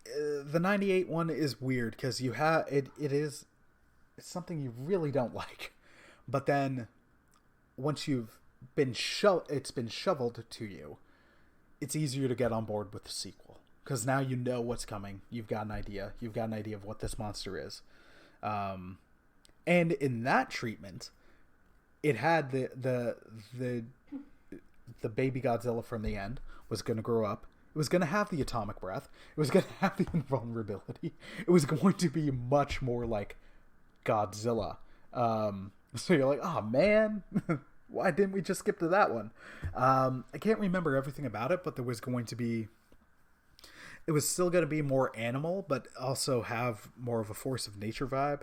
the 98 one is weird because you have it's something you really don't like, but then once you've been it's been shoveled to you, it's easier to get on board with the sequel. Because now you know what's coming. You've got an idea. You've got an idea of what this monster is. And in that treatment, it had the baby Godzilla from the end was going to grow up. It was going to have the atomic breath. It was going to have the invulnerability. It was going to be much more like Godzilla. So you're like, oh man, why didn't we just skip to that one? I can't remember everything about it, but there was going to be... it was still going to be more animal, but also have more of a force of nature vibe.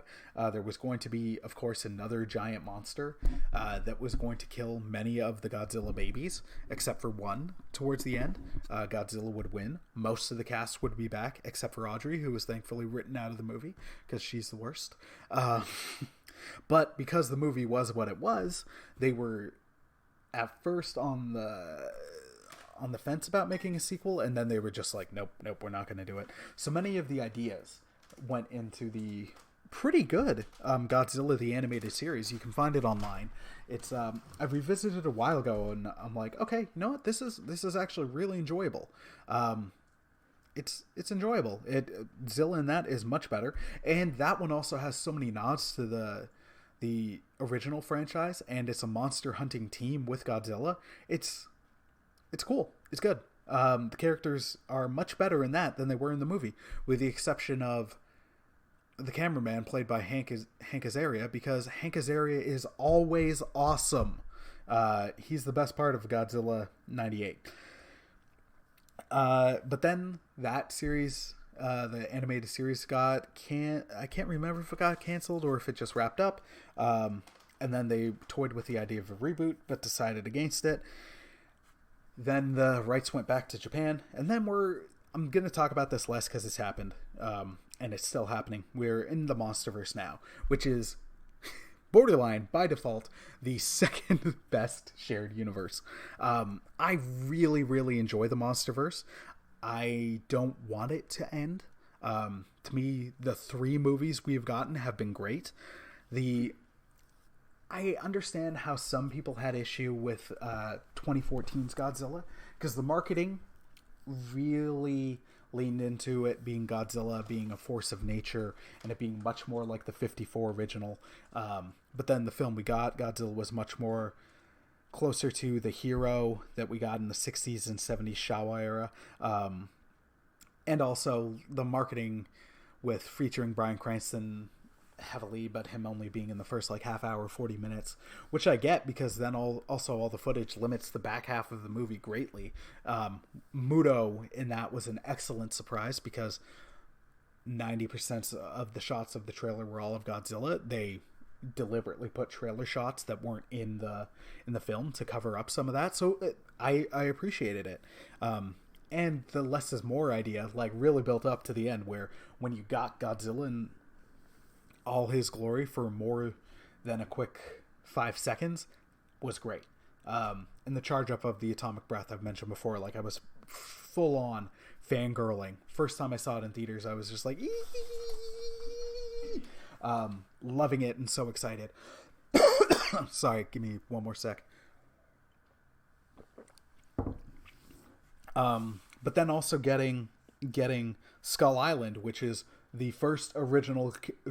There was going to be, of course, another giant monster that was going to kill many of the Godzilla babies, except for one towards the end. Godzilla would win. Most of the cast would be back, except for Audrey, who was thankfully written out of the movie because she's the worst. But because the movie was what it was, they were at first on the fence about making a sequel, and then they were just like, nope, we're not going to do it. So many of the ideas went into the pretty good Godzilla the Animated Series. You can find it online. It's I revisited a while ago, and I'm like, okay, you know what? This is actually really enjoyable. It's enjoyable. Zilla in that is much better, and that one also has so many nods to the original franchise, and it's a monster hunting team with Godzilla. It's cool. It's good. The characters are much better in that than they were in the movie, with the exception of the cameraman played by Hank Azaria, because Hank Azaria is always awesome. He's the best part of Godzilla 98. But then that series, the animated series I can't remember if it got canceled or if it just wrapped up. And then they toyed with the idea of a reboot, but decided against it. Then the rights went back to Japan, and then I'm going to talk about this less because it's happened, and it's still happening. We're in the Monsterverse now, which is borderline, by default, the second best shared universe. I really, really enjoy the Monsterverse. I don't want it to end. To me, the 3 movies we've gotten have been great. I understand how some people had issue with 2014's Godzilla, because the marketing really leaned into it being Godzilla being a force of nature and it being much more like the 54 original. But then the film we got, Godzilla, was much more closer to the hero that we got in the 60s and 70s Showa era. And also the marketing with featuring Bryan Cranston heavily, but him only being in the first half hour, 40 minutes, which I get, because then all the footage limits the back half of the movie greatly. Muto in that was an excellent surprise, because 90% of the shots of the trailer were all of Godzilla. They deliberately put trailer shots that weren't in the film to cover up some of that, so I appreciated it. And the less is more idea really built up to the end, where when you got Godzilla in all his glory for more than a quick 5 seconds was great. And the charge up of the atomic breath I've mentioned before, I was full on fangirling. First time I saw it in theaters, I was just like, loving it and so excited. Sorry, give me one more sec. But then also getting Skull Island, which is the first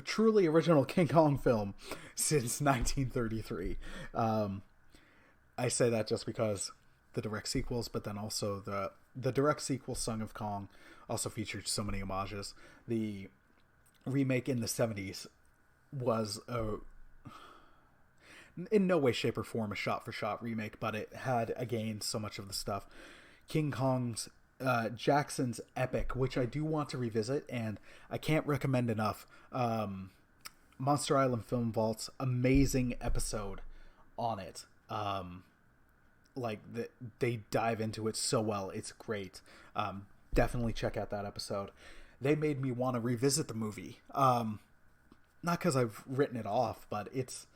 truly original King Kong film since 1933. I say that just because the direct sequels, but then also the direct sequel, Song of Kong, also featured so many homages. The remake in the 70s was in no way, shape, or form a shot-for-shot remake, but it had, again, so much of the stuff. King Kong's Jackson's epic, which I do want to revisit, and I can't recommend enough. Monster Island Film Vault's amazing episode on it. They dive into it so well. It's great. Definitely check out that episode. They made me want to revisit the movie. Not because I've written it off, but it's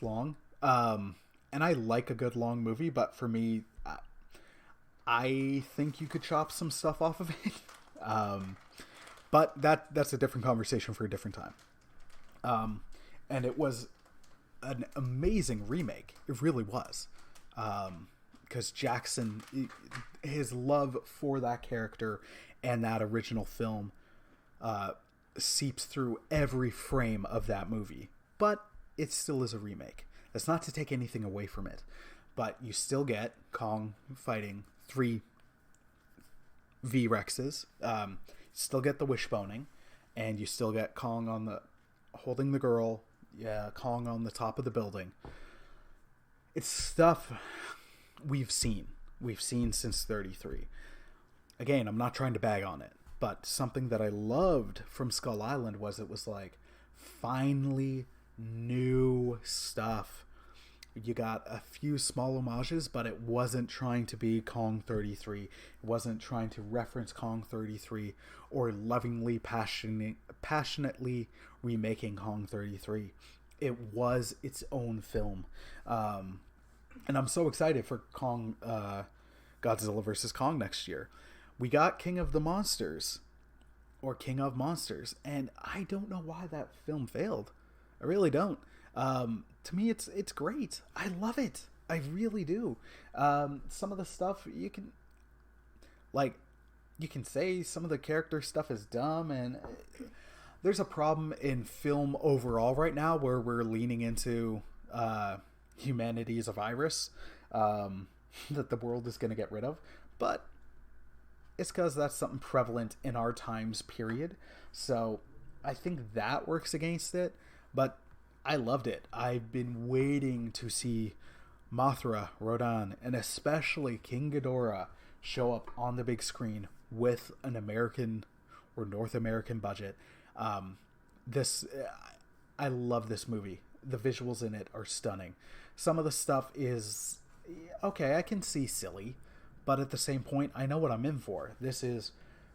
long. And I like a good long movie, but for me, I think you could chop some stuff off of it. But that's a different conversation for a different time. And it was an amazing remake. It really was. Because Jackson, his love for that character and that original film seeps through every frame of that movie. But it still is a remake. That's not to take anything away from it. But you still get Kong fighting 3 V-Rexes. Still get the wishboning. And you still get Kong holding the girl. Yeah, Kong on the top of the building. It's stuff we've seen. we've seen since 33. Again, I'm not trying to bag on it, but something that I loved from Skull Island was it was like finally new stuff. You got a few small homages, but it wasn't trying to be Kong 33. It wasn't trying to reference Kong 33 or lovingly, passionately remaking Kong 33. It was its own film. And I'm so excited for Kong, Godzilla vs. Kong next year. We got King of the Monsters, or King of Monsters, and I don't know why that film failed. I really don't. To me, it's great. I love it. I really do. Some of the stuff you can say some of the character stuff is dumb, and there's a problem in film overall right now where we're leaning into humanity as a virus that the world is going to get rid of, but it's because that's something prevalent in our times period. So I think that works against it, but I loved it. I've been waiting to see Mothra, Rodan, and especially King Ghidorah show up on the big screen with an American or North American budget. I love this movie. The visuals in it are stunning. Some of the stuff is okay, I can see silly, but at the same point, I know what I'm in for. This is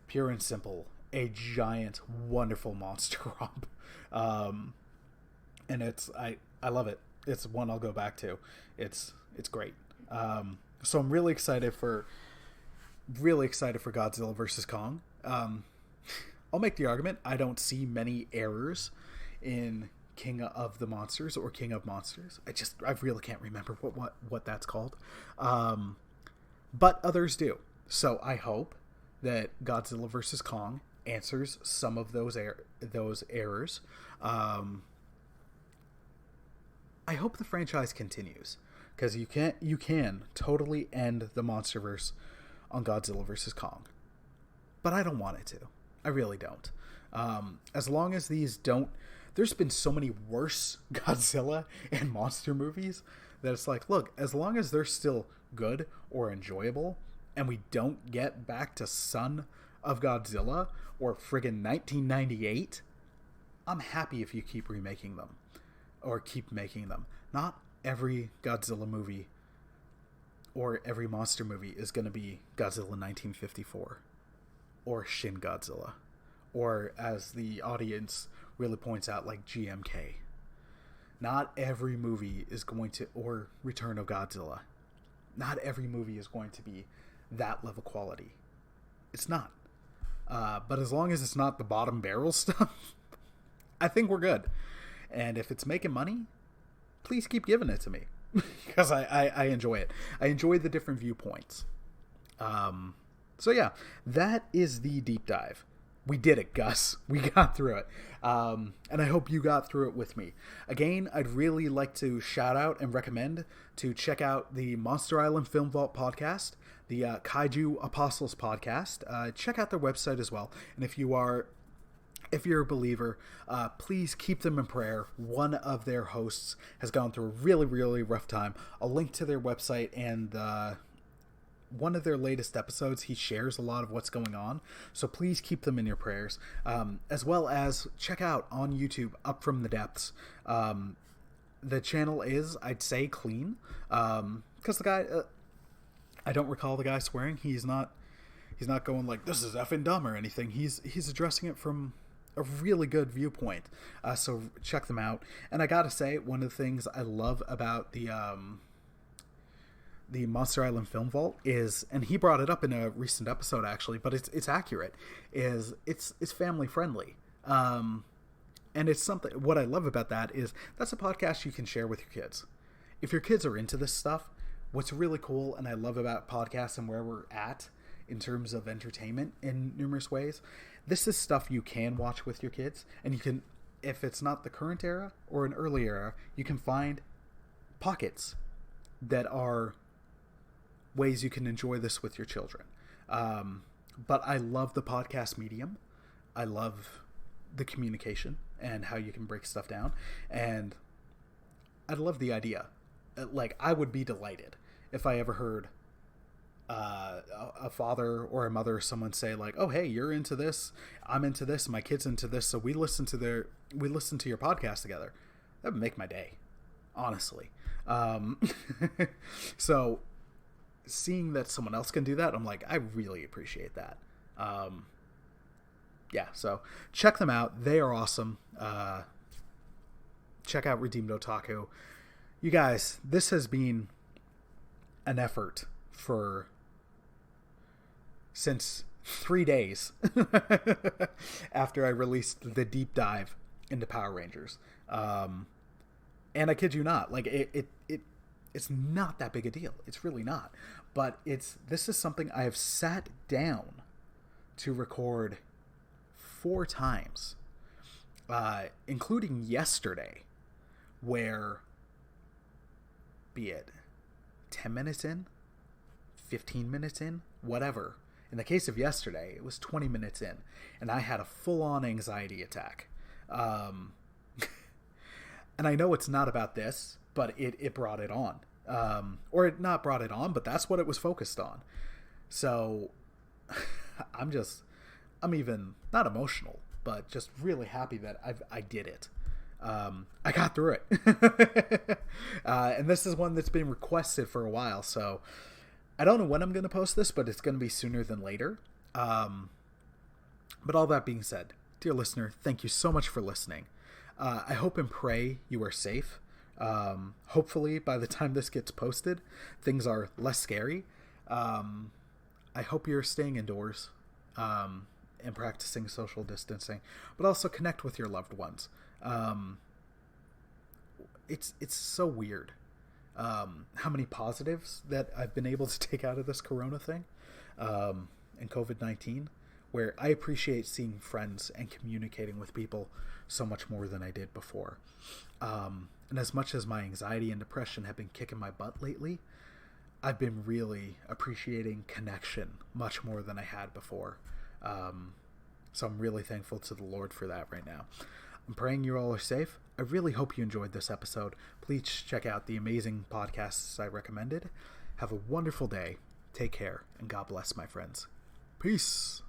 pure and simple a giant, wonderful monster romp. And I love it. It's one I'll go back to. It's great. So I'm really excited for Godzilla versus Kong. I'll make the argument I don't see many errors in King of the Monsters or King of Monsters. I really can't remember what that's called. But others do. So I hope that Godzilla versus Kong answers some of those errors. I hope the franchise continues, because you can totally end the MonsterVerse on Godzilla vs. Kong, but I don't want it to. I really don't. As long as these don't, there's been so many worse Godzilla and monster movies that it's like, look, as long as they're still good or enjoyable, and we don't get back to Son of Godzilla or friggin' 1998, I'm happy if you keep remaking them. Or keep making them. Not every Godzilla movie or every monster movie is going to be Godzilla 1954 or Shin Godzilla, or as the audience really points out, like GMK. Not every movie is going to, or Return of Godzilla. Not every movie is going to be that level quality. It's not. But as long as it's not the bottom barrel stuff, I think we're good. And if it's making money, please keep giving it to me, because I enjoy it. I enjoy the different viewpoints. So yeah, that is the deep dive. We did it, Gus. We got through it. And I hope you got through it with me. Again, I'd really like to shout out and recommend to check out the Monster Island Film Vault podcast, the Kaiju Apostles podcast. Check out their website as well. And if you're a believer, please keep them in prayer. One of their hosts has gone through a really, really rough time. I'll link to their website and one of their latest episodes. He shares a lot of what's going on, so please keep them in your prayers. As well as check out on YouTube Up From the Depths. The channel is, I'd say, clean, because the guy, I don't recall the guy swearing. He's not going like, this is effing dumb or anything. He's addressing it from a really good viewpoint. So check them out. And I gotta say, one of the things I love about the Monster Island Film Vault is, and he brought it up in a recent episode actually, but it's accurate, is it's family friendly. And it's something, what I love about that is that's a podcast you can share with your kids. If your kids are into this stuff, what's really cool and I love about podcasts and where we're at in terms of entertainment in numerous ways, this is stuff you can watch with your kids, and you can, if it's not the current era or an early era, you can find pockets that are ways you can enjoy this with your children. But I love the podcast medium. I love the communication and how you can break stuff down, and I love the idea. Like, I would be delighted if I ever heard a father or a mother or someone say like, oh, hey, you're into this, I'm into this, my kid's into this, so we listen to your podcast together. That would make my day, honestly. So seeing that someone else can do that, I'm like, I really appreciate that. Yeah, so check them out. They are awesome. Check out Redeemed Otaku. You guys, this has been an effort since 3 days after I released the deep dive into Power Rangers. And I kid you not, like it's not that big a deal. It's really not. But this is something I have sat down to record 4 times, including yesterday, where, be it 10 minutes in, 15 minutes in, whatever. In the case of yesterday, it was 20 minutes in, and I had a full-on anxiety attack. And I know it's not about this, but it brought it on. Or it not brought it on, but that's what it was focused on. So I'm even not emotional, but just really happy that I did it. I got through it. And this is one that's been requested for a while, so I don't know when I'm going to post this, but it's going to be sooner than later. But all that being said, dear listener, thank you so much for listening. I hope and pray you are safe. Hopefully by the time this gets posted, things are less scary. I hope you're staying indoors, and practicing social distancing, but also connect with your loved ones. It's so weird, how many positives that I've been able to take out of this Corona thing, and COVID-19, where I appreciate seeing friends and communicating with people so much more than I did before. And as much as my anxiety and depression have been kicking my butt lately, I've been really appreciating connection much more than I had before. So I'm really thankful to the Lord for that right now. I'm praying you all are safe. I really hope you enjoyed this episode. Please check out the amazing podcasts I recommended. Have a wonderful day. Take care, and God bless, my friends. Peace.